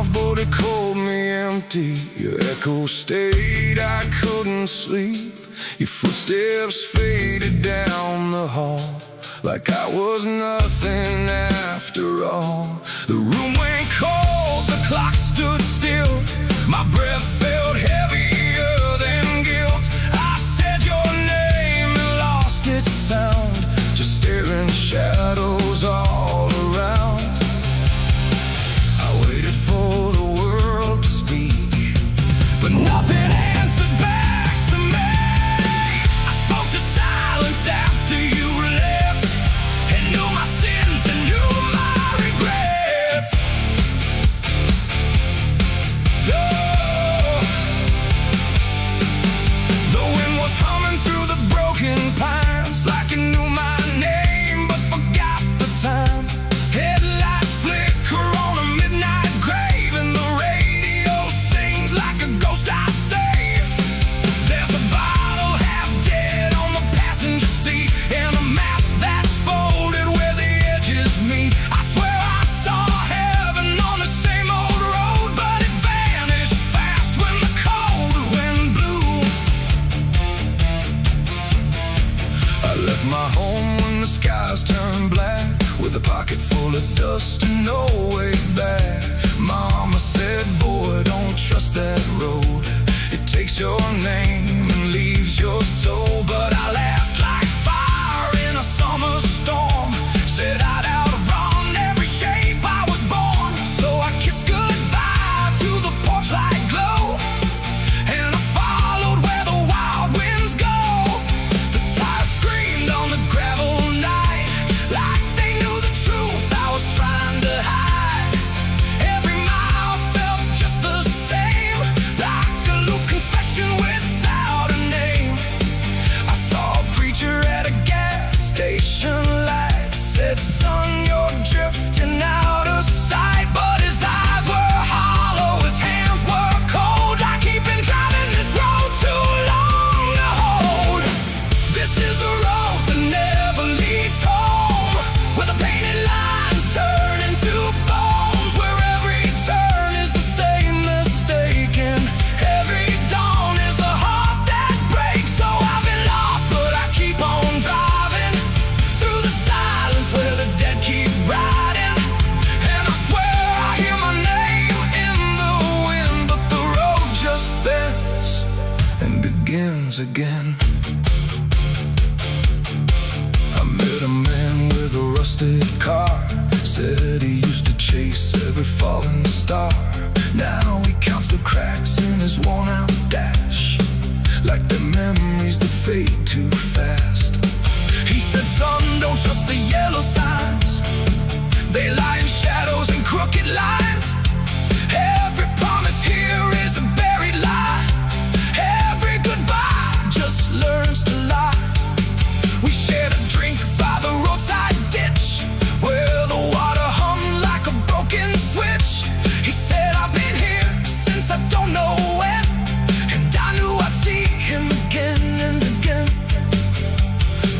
off, but it called me empty. Your echo stayed, I couldn't sleep. Your footsteps faded down the hall, like I was nothing after all. The room went cold, the clock stood still. My breath felt heavier than guilt. I said your name and lost its sound, just staring shadows all around. I waited for the world to speak, but nothing answered back to me. I spoke to silence after you left, and knew my sins and knew my regrets. The wind was humming through the broken pines, like it knew my name but forgot the time. Headlights flicker on a midnight grave, and the radio sings like a ghost I saved. There's a bottle half dead on the passenger seat, and a map that's folded where the edges meet. I swear I saw heaven on the same old road, but it vanished fast when the cold wind blew. I left my home when the skies turned black, with a pocket full of dust and no way back. Mama said, boy, don't trust that road. It takes your name and leaves your soul. But I laughed like fire in a summer storm, said I'd outrun every shape I was born. So I kissed goodbye to the porch light glow, and I followed where the wild winds go. The tires screamed on the gravel night, like they knew the truth I was trying to hide. Every mile felt just the same, like a loop confession without a name. I saw a preacher at a gas station light, said, son, you're drifting out of sight. But his eyes were hollow, his hands were cold, like he'd been driving this road too long to hold. This is a road that never leads home, where the painted lines turn into bones, where every turn is the same mistake, and every dawn is a heart that breaks. So I've been lost, but I keep on driving through the silence where the dead keep riding. And I swear I hear my name in the wind, but the road just bends and begins again. I met a man with a rusted car, said he used to chase every falling star. Now he counts the cracks in his worn-out dash, like the memories that fade too fast. He said, son, don't trust the yellow signs, they lie in shadows and crooked lines. Every promise here is a buried lie, every goodbye just learns to lie. We shared a drink by the roadside ditch, where the water hummed like a broken switch. He said, I've been here since I don't know when, and I knew I'd see him again and again.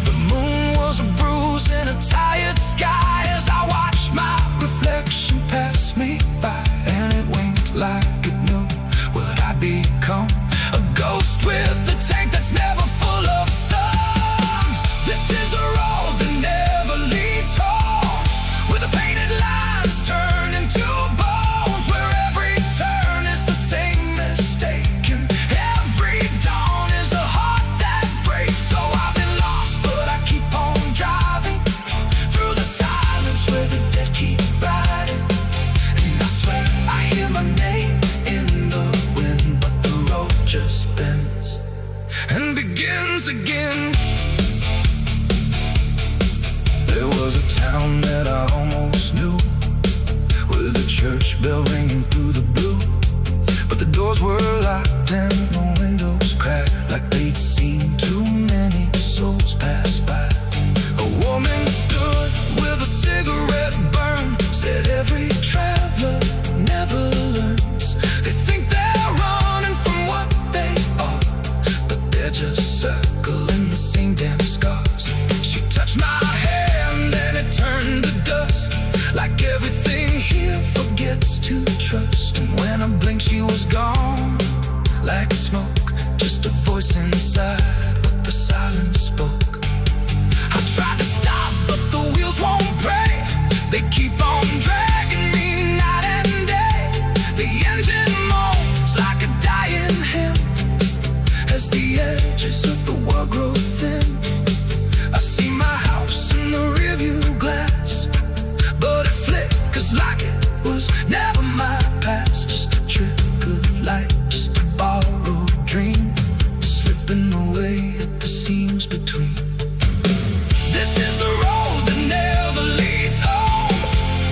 The moon was a bruise in a tired sky, as I watched my reflection pass me by, and it winked like it knew what I'd become, a ghost with a tank that's never full of sun. This is the road that never leads home, where the painted lines turn into bones, where every turn is the same mistake, and every dawn is a heart that breaks. So I've been lost, but I keep on driving through the silence where the dead keep riding. And I swear I hear my name in the wind, but the road just bends and begins again. There was a town that I almost knew, with a church bell ringing through the blue, but the doors were locked and the windows cracked, like they'd seen too many souls pass by. A woman stood with a cigarette burn, said every traveler never learns. They think they're running from what they are, but they're just circling the same damn scars. She touched my hand and it turned to dust, like everything here forgets to trust. just a voice inside what the silence spoke. I tried to stop, but the wheels won't break. They keep on dragging me night and day. The engine moans like a dying hymn as the edges of the world grow thin. I see my house in the rearview glass, but it flickers like it was never my past. Just a trick of light, just a borrowed dream, slipping away at the seams between. This is the road that never leads home,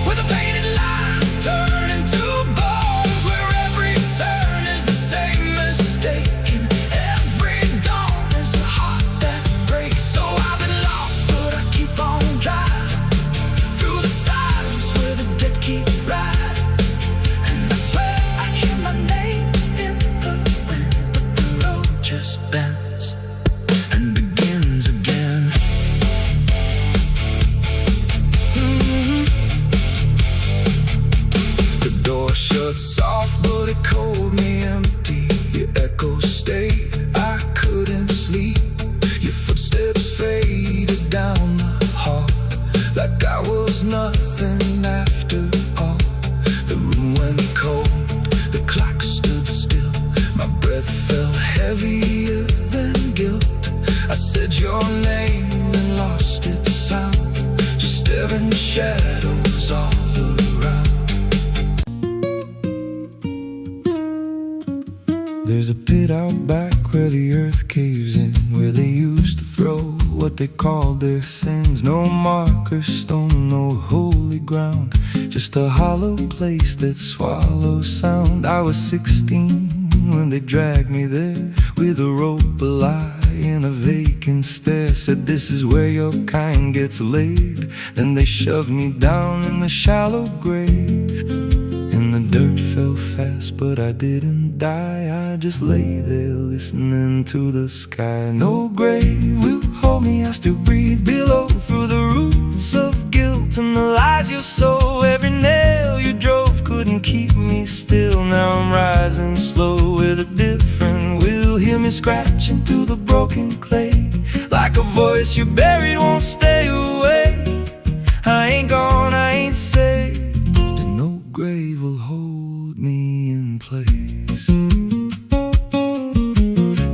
where the painted lines turn into bones, where every turn is the same mistake, and every dawn is a heart that breaks. So I've been lost, but I keep on driving through the silence where the dead keep riding. And I swear I hear my name in the wind, but the road just bends and begins again. The door shuts soft, but it cold me empty. Your echo stayed, I couldn't sleep. Your footsteps faded down the hall like I was nothing after all. The room went cold, the clock stood still. My breath felt heavier than guilt. I said your name and lost its sound, just staring shadows all around. There's a pit out back where the earth caves in, where they used to throw what they called their sins. No marker stone, no holy ground, just a hollow place that swallows sound. I was 16 when they dragged me there, with a rope, a lie, and a vacant stare. Said this is where your kind gets laid. Then they shoved me down in the shallow grave, and the dirt fell fast, but I didn't die. I just lay there listening to the sky. No grave will hold me, I still breathe below, through the roots of guilt and the lies you sow. Every nail you drove couldn't keep me still. Now I'm rising slow with a different will. Hear me scratching through the broken clay, like a voice you buried won't stay away. I ain't gone, I ain't saved, and no grave will hold me in place.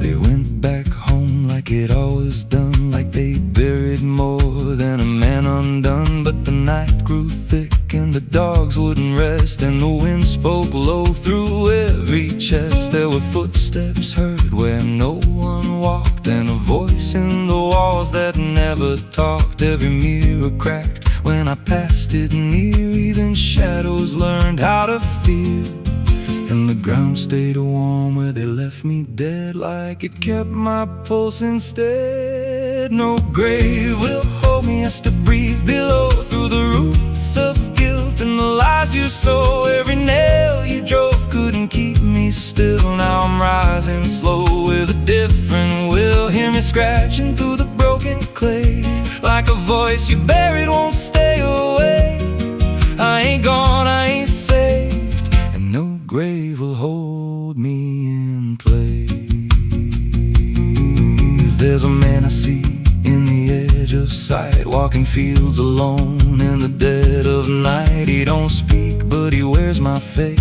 They went back home like it always done, like they buried more than a man undone. But the night grew thick and the dogs wouldn't rest, and the wind spoke low through every chest. There were footsteps heard where no one walked, and a voice in the walls that never talked. Every mirror cracked when I passed it near, even shadows learned how to fear. And the ground stayed warm where they left me dead, like it kept my pulse instead. No grave will hold me, I still breathe below, through the roots of guilt and the lies you sow. Every nail you drove couldn't keep me still. Now I'm rising slow with a different will. Hear me scratching through the broken clay, like a voice you buried won't stay away. I ain't gone, I ain't saved, and no grave will hold me in place. There's a man I see in the edge of sight, walking fields alone in the dead of night. He don't speak, but he wears my face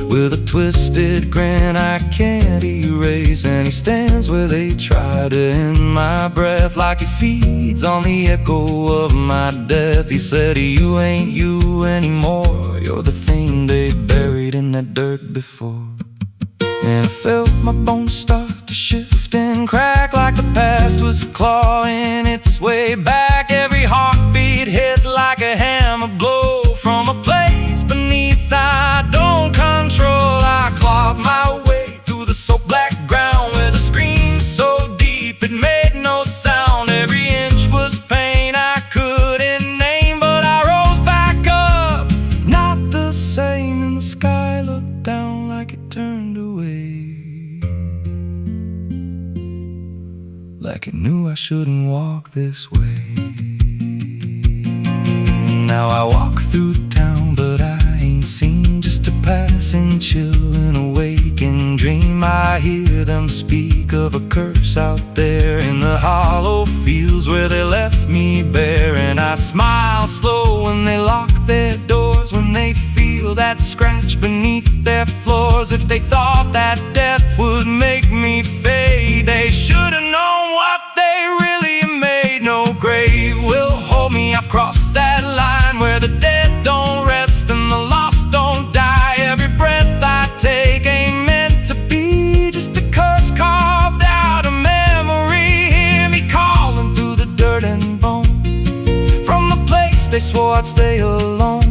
with a twisted grin I can't erase. And he stands where they try to end my breath, like he feeds on the echo of my death. He said, you ain't you anymore, you're the thing they buried in that dirt before. And I felt my bones start to shift and crack, like the past was clawing its way back. Every heartbeat hit like a hammer blow from a place beneath I don't control. I clawed my way through the soap black ground, with a scream so deep it made no sound. Every inch was pain I couldn't name, but I rose back up, not the same. And the sky looked down like it turned away, like it knew I shouldn't walk this way. Now I walk through town, but I ain't seen, just a passing chill and a weight waking dream I hear them speak of a curse out there in the hollow fields where they left me bare. And I smile slow when they lock their doors, when they feel that scratch beneath their floors. If they thought that death would make me fade, they should have known what they really made. No grave will hold me, I've crossed that line where the dead don't rest and the lost don't die. Every breath I take ain't meant to be, just a curse carved out of memory. Hear me calling through the dirt and bone, from the place they swore I'd stay alone.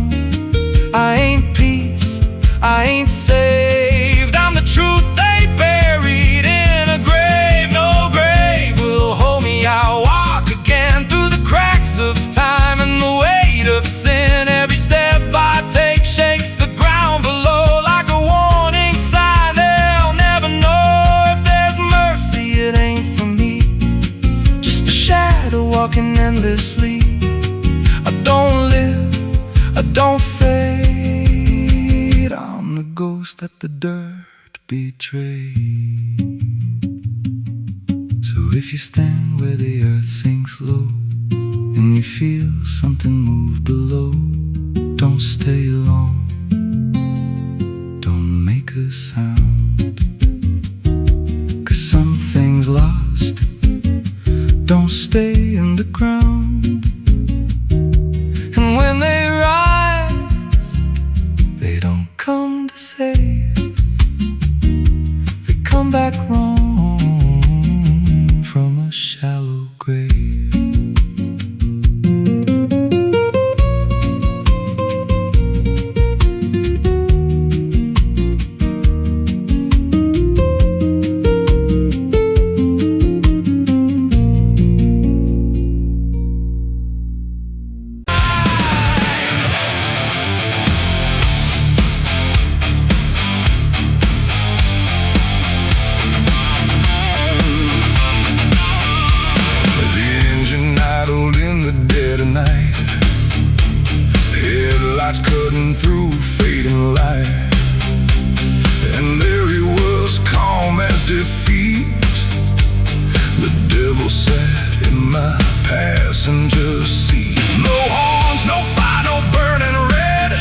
I ain't peace, I ain't saved, I'm the truth they buried in a grave. No grave will hold me, I'll walk again through the cracks of time and the weight of sin. Every step I take shakes the ground below like a warning sign. They'll never know if there's mercy, it ain't for me, just a shadow walking endlessly. I don't live, I don't fade, I'm the ghost that the dirt betrayed. So if you stand where the earth sinks low and you feel something move below, don't stay long, don't make a sound, 'cause something's lost, don't stay in the ground. And when they rise, they don't come to save, they come back wrong from a shallow grave. Headlights cutting through fading light, and there he was, calm as defeat. The devil sat in my passenger seat. No horns, no fire, no burning red,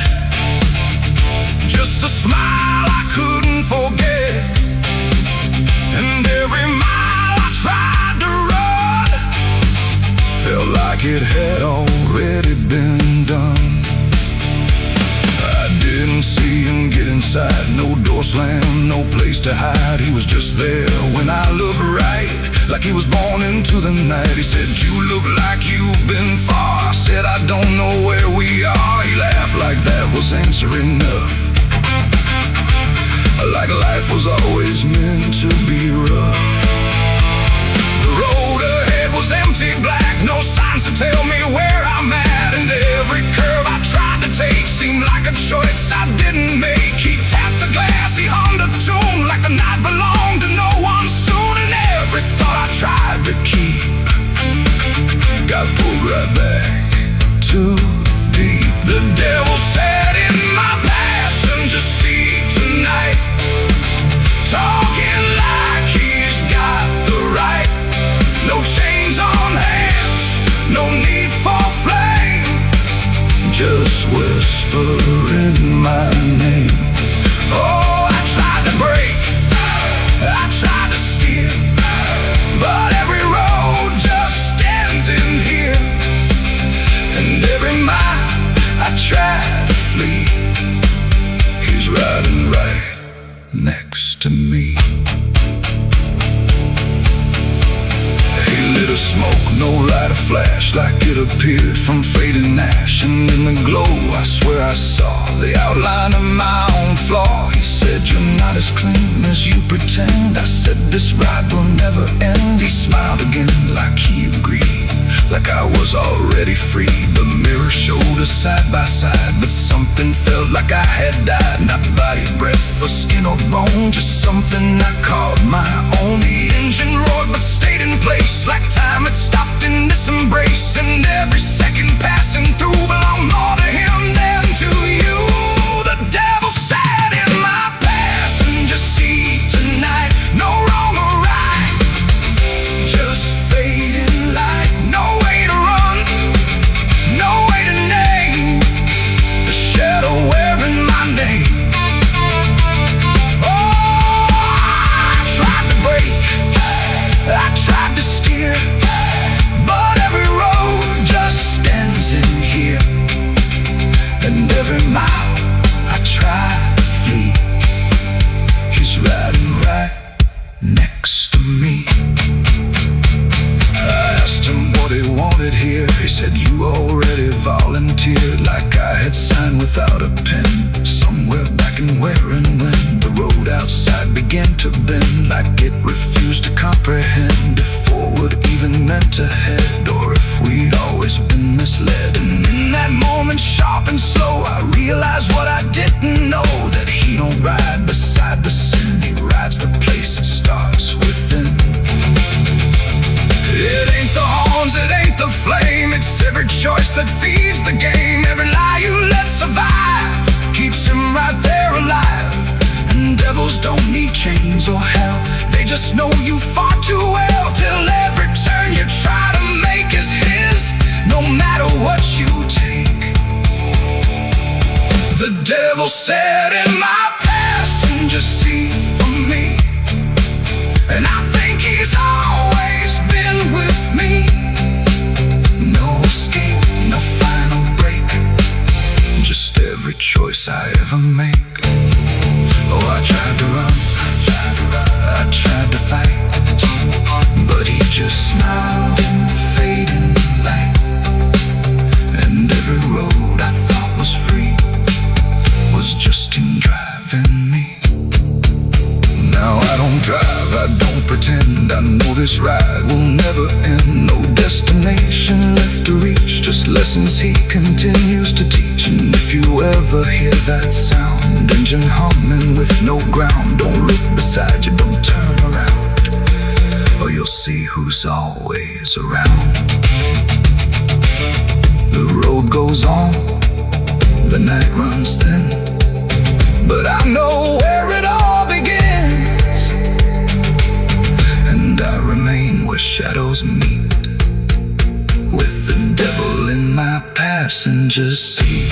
just a smile I couldn't forget. And every mile I tried to run felt like it had already been done. I didn't see him get inside, no door slam, no place to hide. He was just there when I looked right, like he was born into the night. He said, "You look like you've been far." I said, "I don't know where we are." He laughed like that was answer enough, like life was always meant to be rough. The road ahead was empty, black, no signs to tell me where I'm at. And every curve I tried to take seemed like a choice I didn't make. He tapped the glass, he hummed a tune like the night belonged to no one soon. And every thought I tried to keep got pulled right back too deep. The devil sat in my passenger seat tonight, talking like he's got the right. No chains on hands, no need for flame, just whispering my name. Oh, I tried to break, I tried to steer, but every road just ends in here. And every mile I tried to flee, he's riding right next to me. He lit a smoke, no lighter flash, like it appeared from fading ash. And in the glow I swear I saw the outline of my own flaw. He said, "You're not as clean as you pretend." I said, "This ride will never end." He smiled again like he agreed, like I was already free. The mirror showed us side by side, but something felt like I had died. Not body, breath, or skin or bone, just something I called my own. The engine roared but stayed in place, like time had stopped in this embrace. And every second passing through belonged more to him than to you. The devil sat in my passenger seat without a pen, somewhere back in where and when the road outside began to bend, like it refused to comprehend if forward even meant to head, or if we'd always been misled. And in that moment, sharp and slow, I realized what I didn't know, that he don't ride beside the sin, he rides the place that starts within. It ain't the horns, it ain't the flame, it's every choice that feeds the game. Every lie you let survive keeps him right there alive. And devils don't need chains or hell, they just know you far too well, till every turn you try to make is his, no matter what you take. The devil sat in my passenger seat for me, and I think he's always been with me. No escape, no final break, just every choice I ever make. Oh, I tried to run, I tried to fight, but he just smiled in the fading light. And every road I thought was free was just him driving me. Now I don't drive, I don't pretend, I know this ride will never end. No destination left to reach, just lessons he continues to teach. And if you ever hear that sound, engine humming with no ground, don't look beside you, don't turn around, or you'll see who's always around. The road goes on, the night runs thin, but I know where it all begins, and I remain where shadows meet, with the devil in my passenger seat.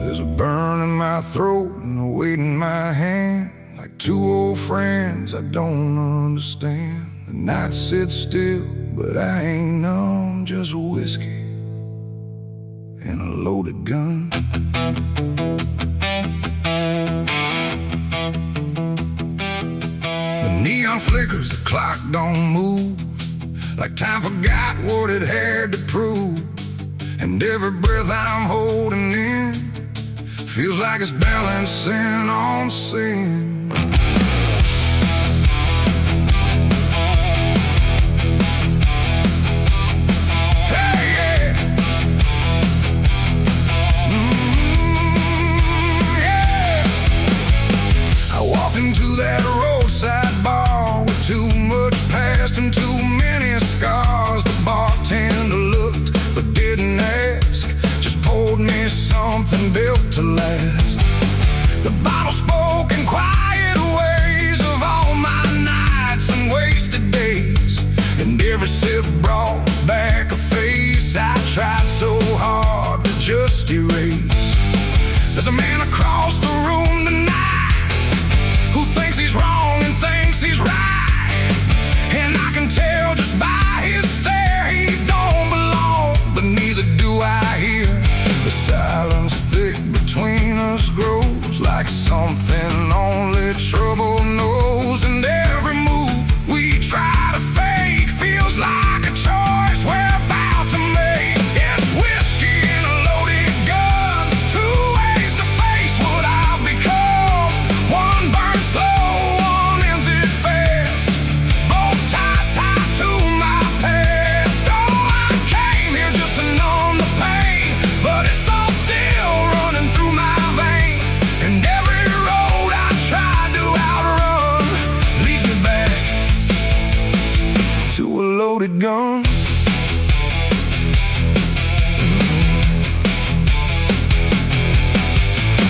There's a burn in my throat and a weight in my hand, like two old friends I don't understand. The night sits still, but I ain't numb, just whiskey and a loaded gun. The neon flickers, the clock don't move, like time forgot what it had to prove. And every breath I'm holding in feels like it's balancing on sin. Hey, yeah. Yeah. I walked into that roadside bar with too much past and too many scars. The bartender looked but didn't ask, just poured me something built to last. The bottle spoke in quiet ways of all my nights and wasted days, and every sip brought back a face I tried so hard to just erase. There's a man across the room tonight who thinks he's wrong and thinks he's right, and I can tell just by his stare he don't belong, but neither do I here. The silence thick between us grows like something only trouble knows, and every move we try to fake feels like a choice we're about to make. It's whiskey and a loaded gun, two ways to face what I've become. One burns slow, one ends it fast, both tied to my past. Oh, I came here just to numb the pain, but it's all still running through my veins, and every road I tried to outrun leads me back to a loaded gun.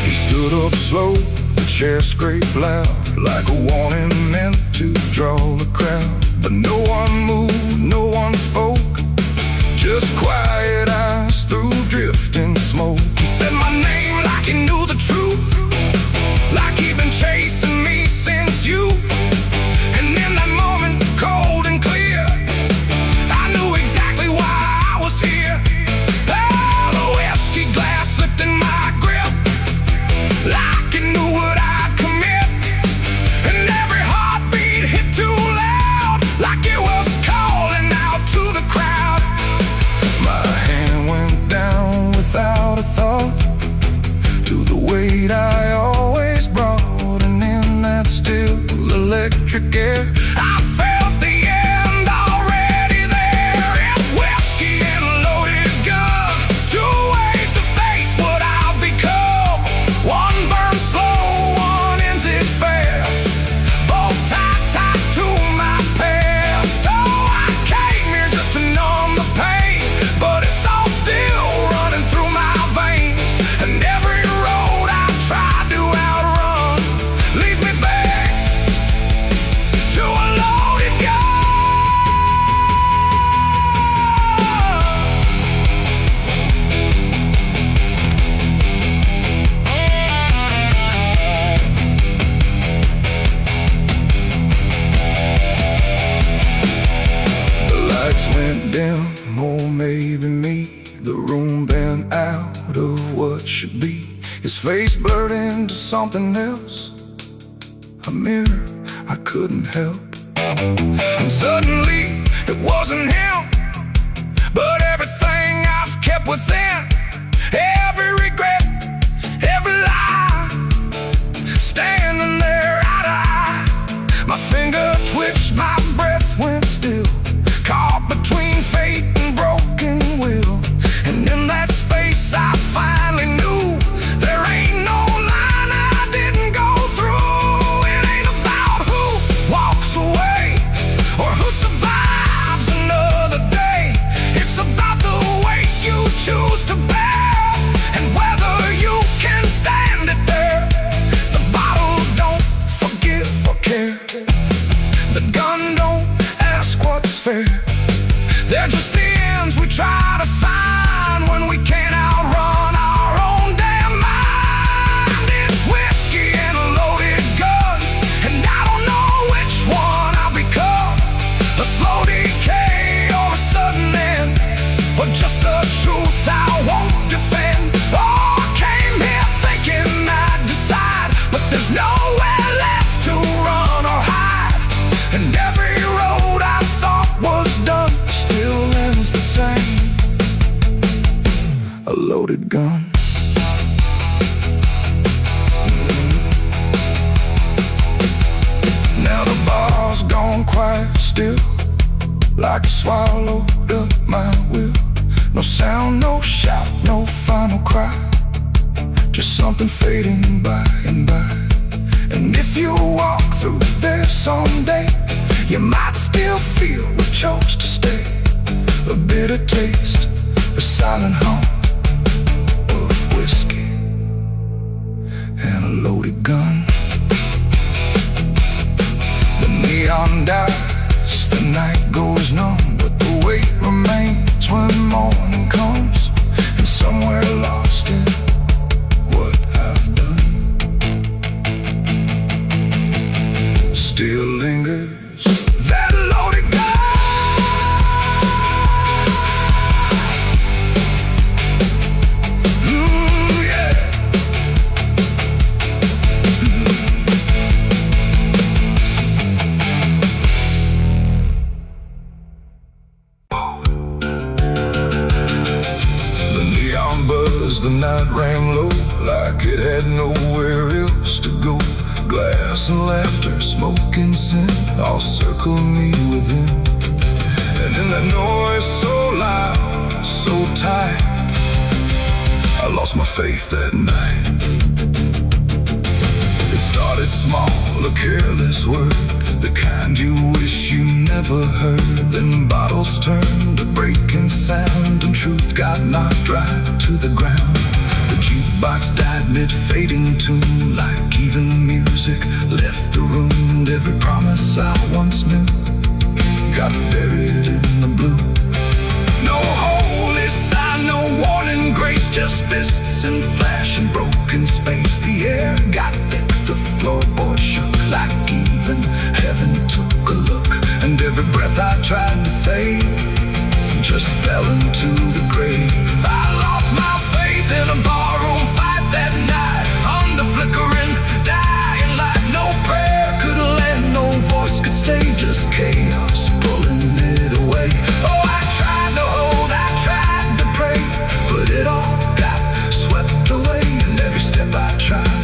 He stood up slow, the chair scraped loud, like a warning meant to draw the crowd. But no one moved, no one spoke, just quiet eyes through drifting smoke. He said my name like he knew the truth, like he'd been chasing me since you seat I always brought, and in that still electric air I felt the end already there. It's whiskey and a loaded gun, two ways to face what I'll become. One burns slow, one ends it fast, both tied to my past. Oh, I came here just to numb the pain, but it's all still running through my veins. And every road I tried to outrun leads me back to a loaded gun. The lights went dim, or maybe me. The room bent out of what should be. His face blurred into something else, a mirror I couldn't help. And suddenly it wasn't him, but everything I've kept within. Every regret, every lie, standing there eye to eye. My finger twitched, my breath went still, caught between fate and broken will. And in that space I finally knew there ain't no line I didn't go through. It ain't about who walks away or who survives another day. It's about the weight you choose to bear and whether you can stand it there. The bottle don't forgive or care, the gun don't ask what's fair. They're just the ends we try to find when we can't outrun our own damn mind. It's whiskey and a loaded gun, and I don't know which one I'll become. A slow decay or a sudden end, or just the truth I won't defend. Oh, I came here thinking I'd decide, but there's nowhere left to run or hide. And every road I thought was done still ends the same, a loaded gun. Now the bar's gone quiet still, like you swallowed up my will. No sound, no shout, no final cry, just something fading by and by. And if you walk through there someday, you might still feel we chose to stay. A bitter taste, a silent hum of whiskey and a loaded gun. The neon dies, the night goes numb, but the weight remains when morning comes. And somewhere lost in what I've done still lingers that loaded gun. The night rang low, like it had nowhere else to go. Glass and laughter, smoke and sin, all circling me within. And in that noise so loud, so tight, I lost my faith that night. It started small, a careless word, the kind you wish you never heard. Then bottles turned to breaking sound, and truth got knocked right to the ground. The jukebox died mid-fading tune, like even music left the room. And every promise I once knew got buried in the blue. No holy sign, no warning grace, just fists and flash and broken space. The air got thick, the floorboard shook, like even heaven took a look. And every breath I tried to save just fell into the grave. I lost my faith in a barroom fight that night, under flickering, dying light. No prayer could land, no voice could stay, just chaos pulling it away. Oh, I tried to hold, I tried to pray, but it all got swept away. And every step I tried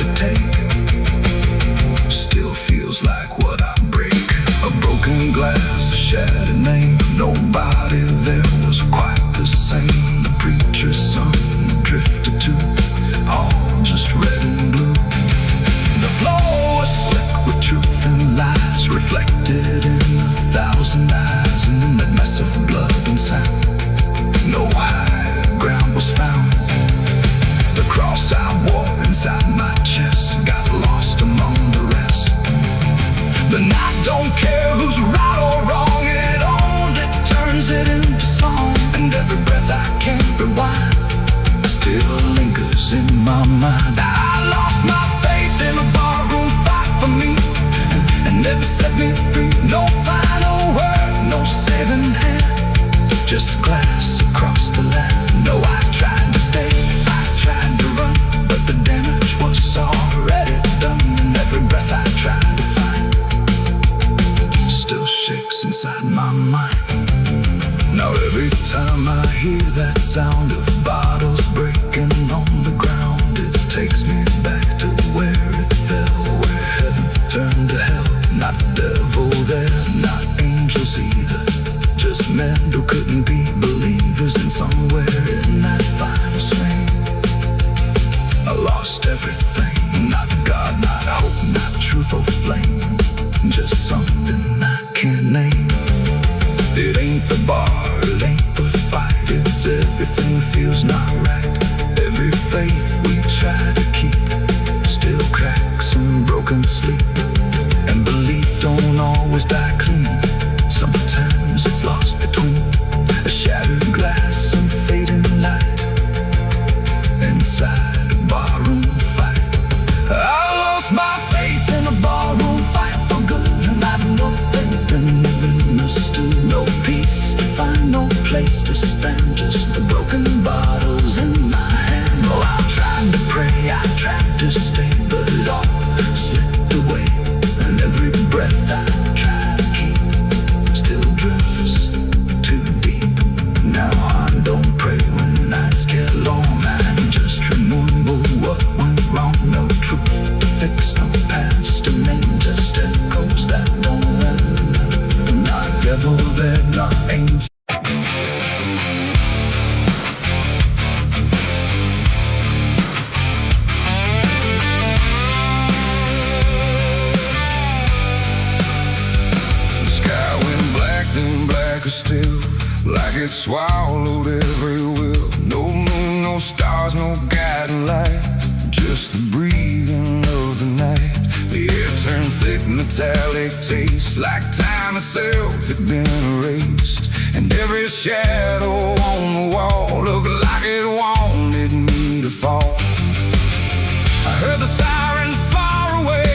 my mind. I lost my faith in a barroom fight for me, and never set me free. No final word, no saving hand, just glass across the land. No, I tried to stay, I tried to run, but the damage was already done. And every breath I tried to find still shakes inside my mind. Now every time I hear that sound of bottles breaking on the ground, it takes me back to where it fell, where heaven turned to hell. Not devil there, not angels either, just men who couldn't be believers. And somewhere in that final swing, I lost everything. Not God, not hope, not truth or flame, just something I can't name. It ain't the bar, it ain't the fight, it's everything feels not right. Every faith we try to keep still cracks and broken sleep. And belief don't always die clean, sometimes it's lost between a shattered glass and fading light inside a barroom fight. I lost my faith in a barroom fight for good, and I've nothing been living us still. No peace to find, no place to stand, just the broken bottles in my hand. Oh, I tried to pray, I tried to stay, but it all slipped away. And every breath I try to keep still drifts too deep. Now I don't pray when nights get long, I just remember what went wrong. No truth to fix, no past to name, just echoes that don't end. Not devil there, not angel. Still, like it swallowed every will. No moon, no stars, no guiding light, just the breathing of the night. The air turned thick, metallic taste, like time itself had been erased. And every shadow on the wall looked like it wanted me to fall. I heard the sirens far away,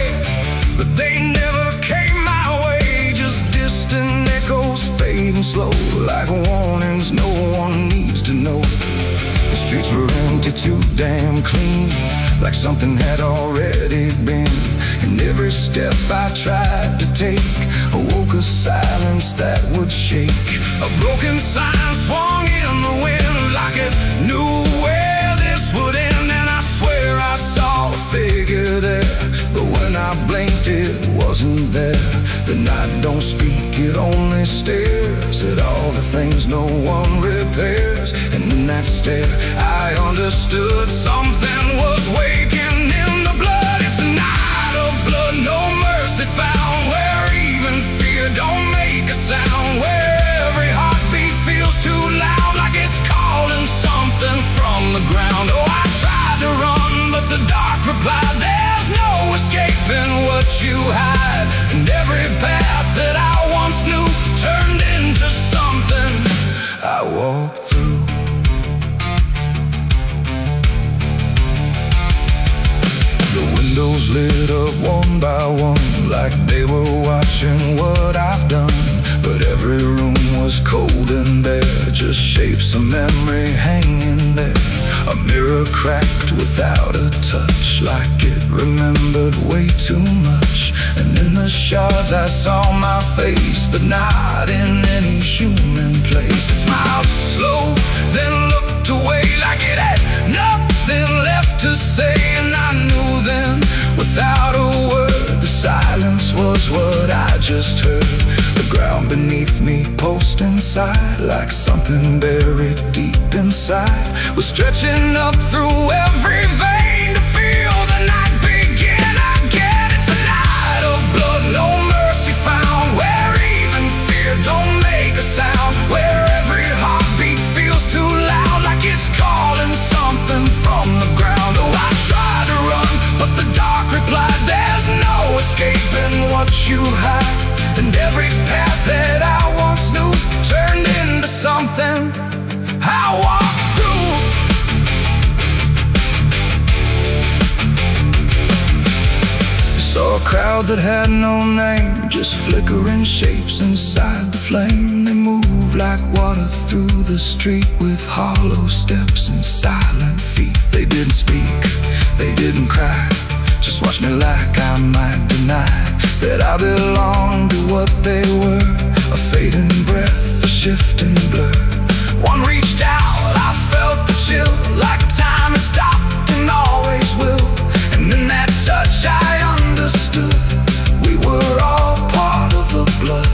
but they never came my way. Just distant echoes fading slow, like warnings no one needs to know. The streets were empty, too damn clean, like something had already been. And every step I tried to take awoke a silence that would shake. A broken sign swung in the wind, like it knew where this would end. And I swear I saw a figure there, but when I blinked it wasn't there. The night don't speak, it only stares at all the things no one repairs. And in that stare I understood something was waking in the blood. It's a night of blood, no mercy found, where even fear don't make a sound, where every heartbeat feels too loud, like it's calling something from the ground. Oh, I tried to run, but the dark replied, there's no escaping what you hide. And every path that I once knew turned into something I walked through. The windows lit up one by one, like they were watching what I've done. But every room was cold and bare, just shapes of memory hanging there. A mirror cracked without a touch, like it remembered way too much. And in the shards I saw my face, but not in any human place. It smiled slow, then looked away, like it had nothing left to say. And I knew then, without a word, the silence was what I just heard. The ground beneath me pulsed inside, like something buried deep inside was stretching up through every vein to feel the night begin again. It's a night of blood, no mercy found, where even fear don't make a sound, where every heartbeat feels too loud, like it's calling something from the ground. Oh, I tried to run, but the dark replied, there's no escaping what you hide. And every path that I once knew turned into something I walked through. cloud that had no name, just flickering shapes inside the flame. They moved like water through the street with hollow steps and silent feet. They didn't speak, they didn't cry, just watched me like I might deny that I belonged to what they were. A fading breath, a shifting blur. One reached out, I felt the chill, like time had stopped and always will. And in that touch I understood we were all part of the blood.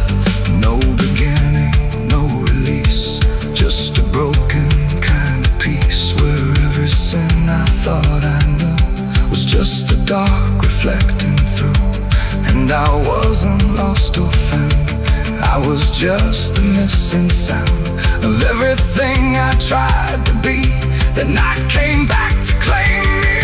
No beginning, no release, just a broken kind of peace, where every sin I thought I knew was just the dark reflecting through. And I wasn't lost or found, I was just the missing sound of everything I tried to be. The night came back to claim me.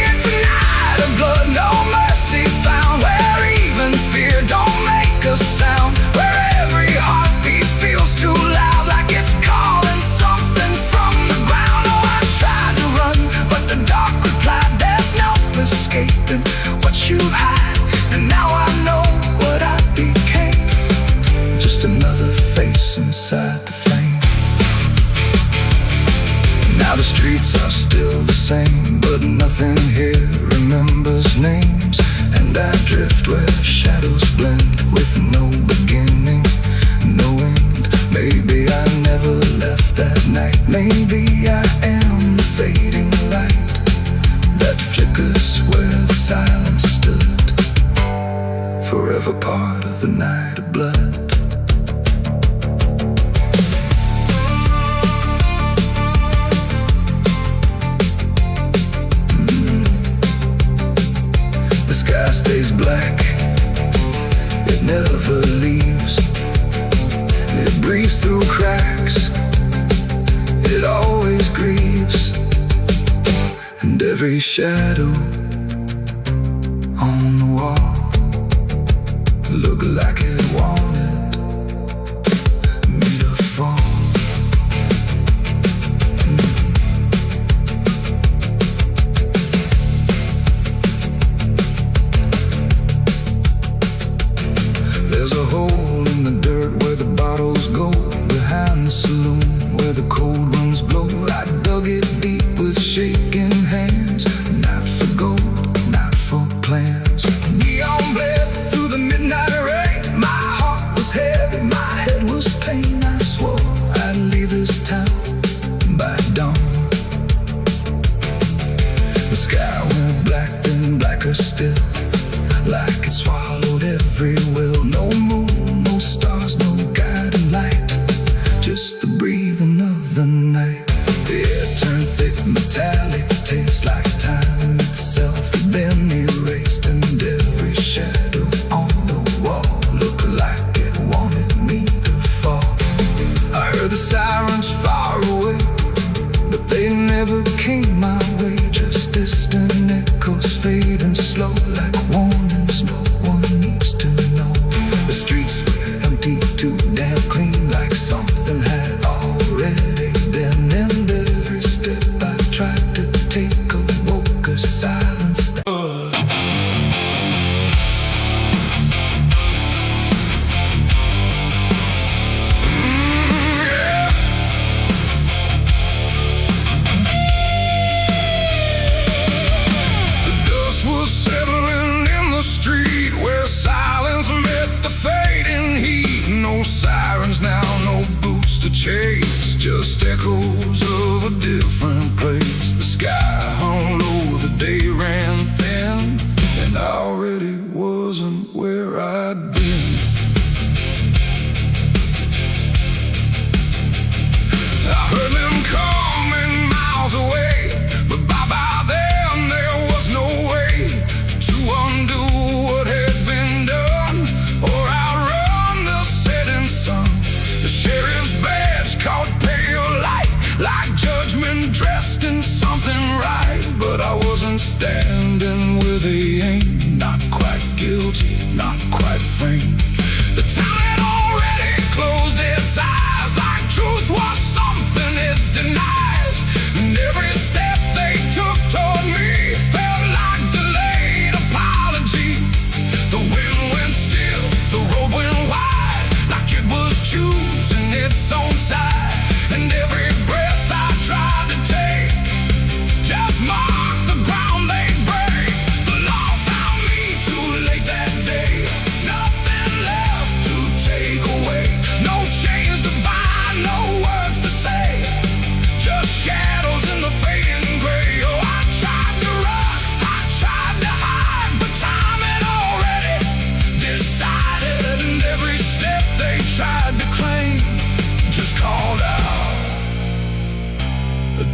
It's a night of blood, no mercy found, where even fear don't make a sound, where every heartbeat feels too loud, like it's calling something from the ground. Oh, I tried to run, but the dark replied, there's no escaping what you hide. And now I know what I became, just another face inside the flame. Now the streets are still the same, but nothing here remembers names. And I drift where shadows blend with no beginning, no end. Maybe I never left that night, maybe I am the fading light that flickers where the silence stood, forever part of the night of blood. The sky stays black, it never leaves. It breathes through cracks, it always grieves. And every shadow on the wall look like it wanted me to fall. There's a hole in the dirt where the bottles go, behind the saloon where the cold winds blow. I dug it deep with shaking hands, not for gold, not for plans. Neon bled through the midnight rain, my heart was heavy, my head was pain. I swore I'd leave this town by dawn. The sky went black, then blacker still, like it swallowed every will. No moon, no stars, no guiding light, just the breathing of the night. The air turned thick, metallic, tastes like time itself had been erased. And every shadow on the wall looked like it wanted me to fall. I heard the sirens far away, but they never came my way. Just distant echoes fading slow, like warnings no one needs to know. The streets were empty, too damn clean, like something had already been. And every step I tried to take awoke a silence that settling in the street where silence met the fading heat. No sirens now, no boots to chase, just echoes of a different place. The sky hung low, the day ran thin, and I already wasn't where I'd been. I heard them coming miles away, but by then there was no way to undo what had been done, or outrun the setting sun. The sheriff's badge caught pale light, like judgment dressed in something right. But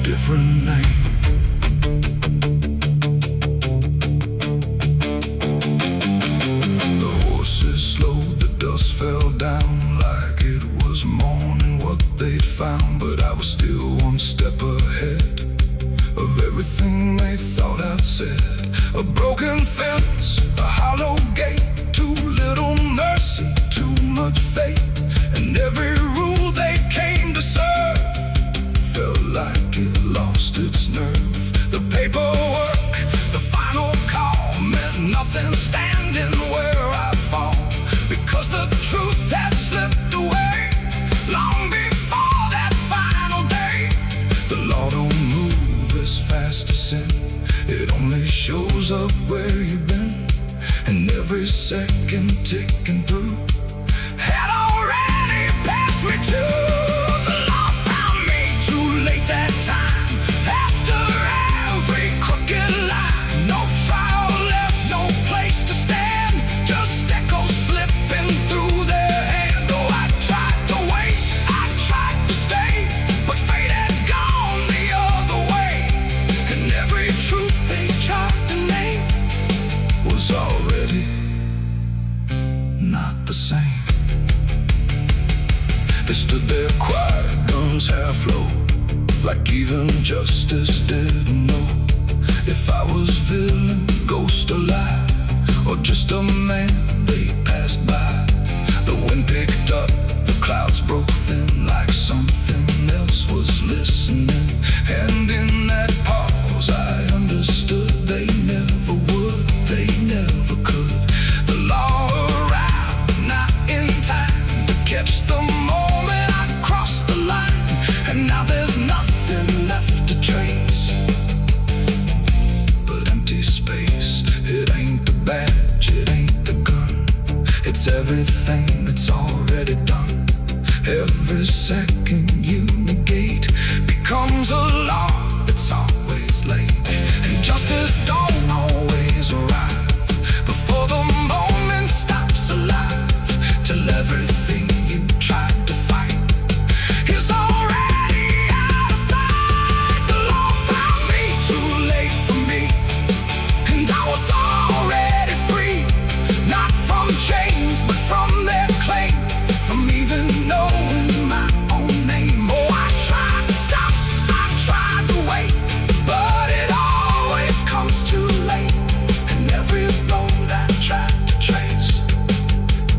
different name. The horses slowed, the dust fell down like it was morning what they'd found. But I was still one step ahead of everything they thought I'd said. A broken fence, a hollow gate, too little mercy, too much faith. And every rule they came to serve felt like it lost its nerve. The paperwork, the final call meant nothing standing where I fall, because the truth had slipped away long before that final day. The law don't move as fast as sin, it only shows up where you've been. And every second ticking through had already passed me too. The law found me too late that time, after every crooked line. No trial left, no place to stand, just echoes slipping through their hand. Oh, I tried to wait, I tried to stay, but fate had gone the other way. And every truth they tried to name was already not the same. They stood there quiet, guns half low, like even justice didn't know if I was villain, ghost or lie, or just a man they passed by. The wind picked up, the clouds broke thin, like something else was listening. And in that pause I understood they never would, they never could. The law arrived, not in time to catch the moment I crossed the line. And now there's nothing left to trace but empty space. It ain't the badge, it ain't the gun, it's everything that's already done. Every second you negate becomes a law that's always late. And justice don't always arrive before the moment stops alive, till everything you tried to fight is already out of sight. The law found me too late for me, and I was already free, not from chains but from their claim, from even knowing my own name. Oh, I tried to stop, I tried to wait, but it always comes too late. And every road I tried to trace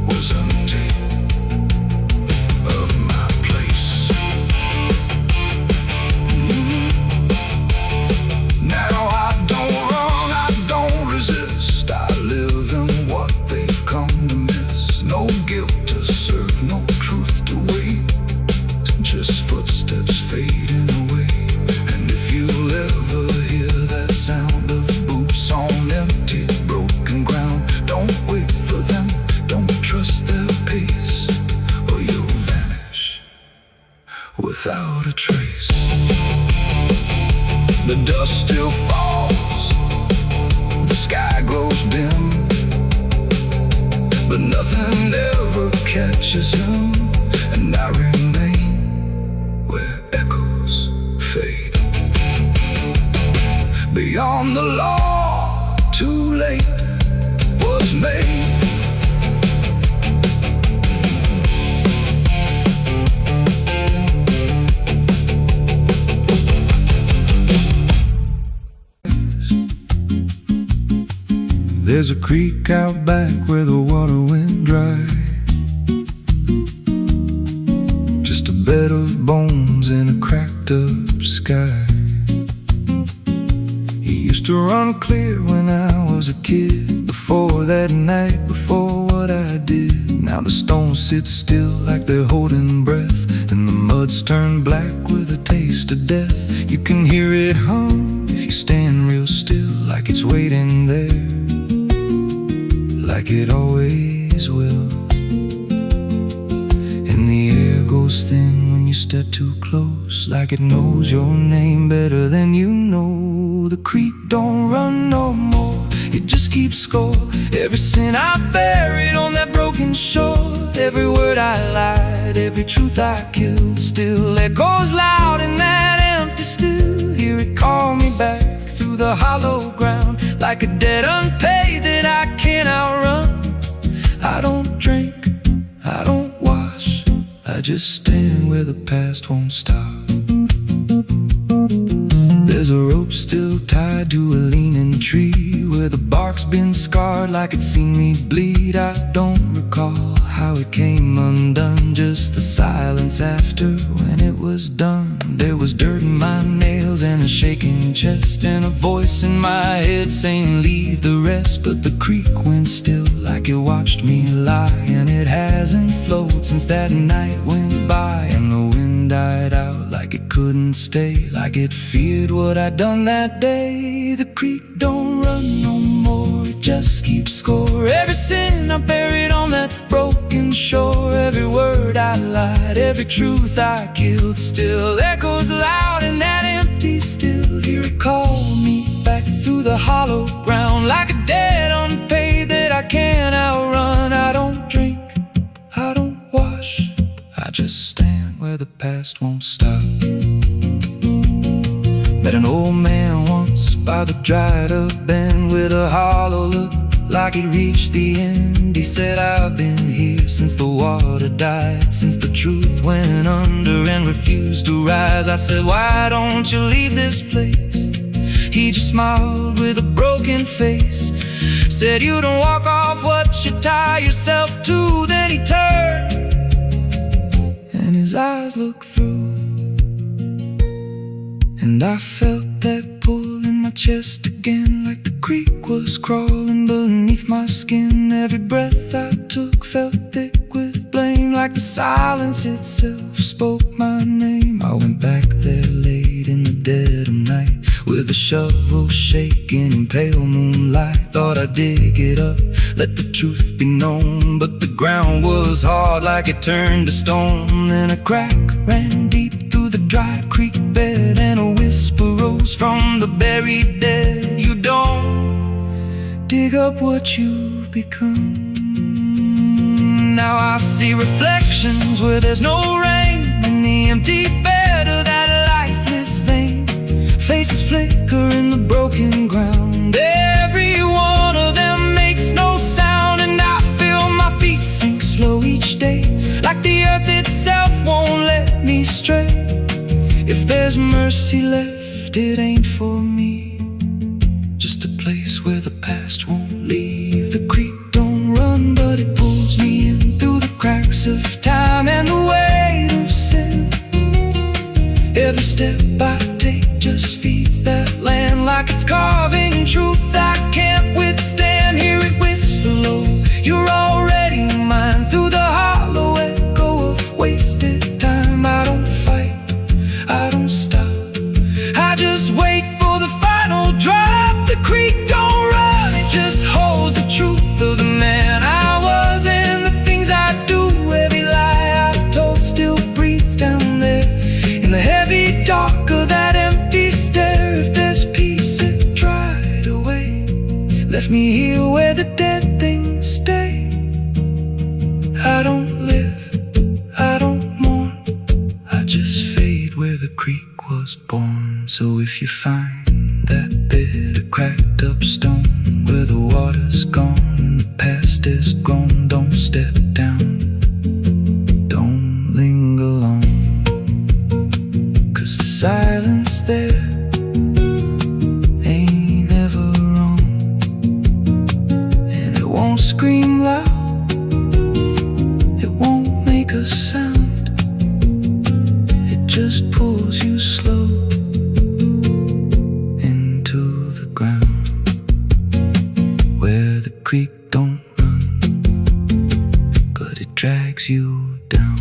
was empty of my place. Now I don't run, I don't resist, I live in what they've come to miss. No guilt to serve, no truth to wait, just footsteps fading away. And if you'll ever hear that sound of boots on empty, broken ground, don't wait for them, don't trust their pace, or you'll vanish without a trace. The dust still falls, the sky grows dim, but nothing ever catches him. And I remain where echoes fade. Beyond the law, too late was made. There's a creek out back where the water went dry, just a bed of bones and a cracked up sky. He used to run clear when I was a kid, before that night, before what I did. Now the stones sit still like they're holding breath, and the mud's turned black with a taste of death. You can hear it hum if you stand real still, like it's waiting there, like it always will. And the air goes thin when you step too close, like it knows your name better than you know. The creek don't run no more, it just keeps score. Every sin I buried on that broken shore, every word I lied, every truth I killed, still echoes loud in that empty to still hear it call me back through the hollow ground, like a debt unpaid that I can't outrun. I don't drink, I don't wash, I just stand where the past won't stop. There's a rope still tied to a leaning tree, where the bark's been scarred like it's seen me bleed. I don't recall how it came undone, just the silence after when it was done. There was dirt in my nails and a shaking chest, and a voice in my head saying leave the rest. But the creek went still like it watched me lie, and it hasn't flowed since that night went by. And the wind died out like it couldn't stay, like it feared what I'd done that day. The creek don't run no more, it just keeps score. Every sin I buried on that broken shore, every word I lied, every truth I killed, still echoes loud in that empty still. Hear it call me back through the hollow ground, like a debt unpaid that I can't outrun. I don't drink, I don't wash, I just stand where the past won't stop. Met an old man once by the dried up bend, with a hollow look like he'd reached the end. He said, I've been here since the water died, since the truth went under and refused to rise. I said, why don't you leave this place? He just smiled with a broken face, said, you don't walk off what you tie yourself to. Then he turned and his eyes looked through, and I felt that pull in my chest again, like the creek was crawling beneath my skin. Every breath I took felt thick with blame, like the silence itself spoke my name. I went back there late in the dead of night, with a shovel shaking in pale moonlight. Thought I'd dig it up, let the truth be known, but the ground was hard like it turned to stone. Then a crack ran deep through the dried creek bed, and a whisper rose from the buried dead. You don't dig up what you've become. Now I see reflections where there's no rain, in the empty bed of that lifeless vein. Faces flicker in the broken ground, every one of them makes no sound. And I feel my feet sink slow each day, like the earth itself won't let me stray. If there's mercy left, it ain't for me, just a place where the past won't leave. The creek don't run, but it pulls me in through the cracks of time and the weight of sin. Every step I take just feeds that land, like it's carving truth I can't withstand. Hear it whisper low, you're already mine, through the hollow echo of wasted time. I don't fight, I don't stop, I just wait for the final drop. The creek don't run, it just holds the truth of the man I was and the things I do. Every lie I told still breathes down there in the heavy dark of that empty stare. If there's peace, it dried away, left me here where the dead things stay. I don't live, I don't mourn, I just fade where the creek was born. So if you find that bit of cracked up stone, where the water's gone and the past is gone, don't step down, don't linger long, 'cause the silence there ain't ever wrong, and it won't scream loud, it won't make a sound, it just pulls you slow into the ground. Where the creek don't run, but it drags you down.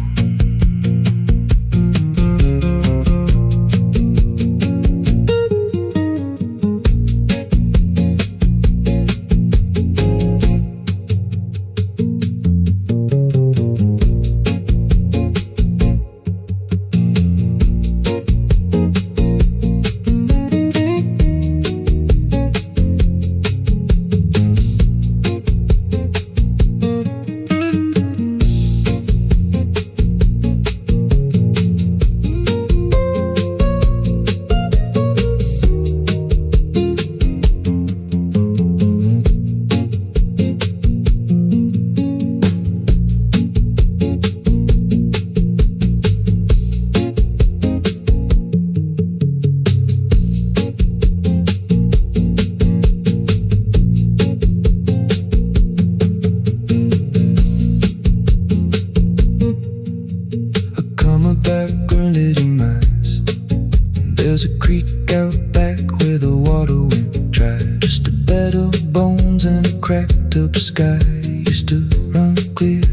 back where the water went dry. Just a bed of bones and a cracked up sky. Used to run clear,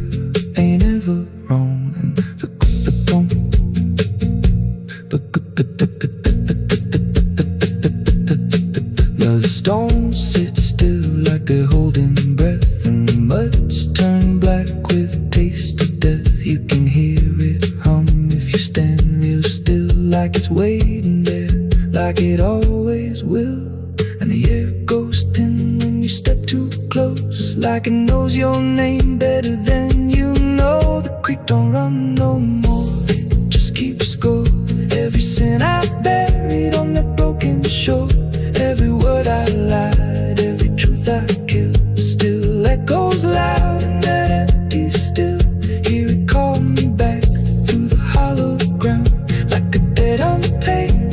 ain't ever wrong. And the stones sit still like they're holding breath, and the mud's turned black with taste of death. You can hear it hum if you stand real still, like it's waiting there, like it always will. And the air goes thin when you step too close, like it knows your name better than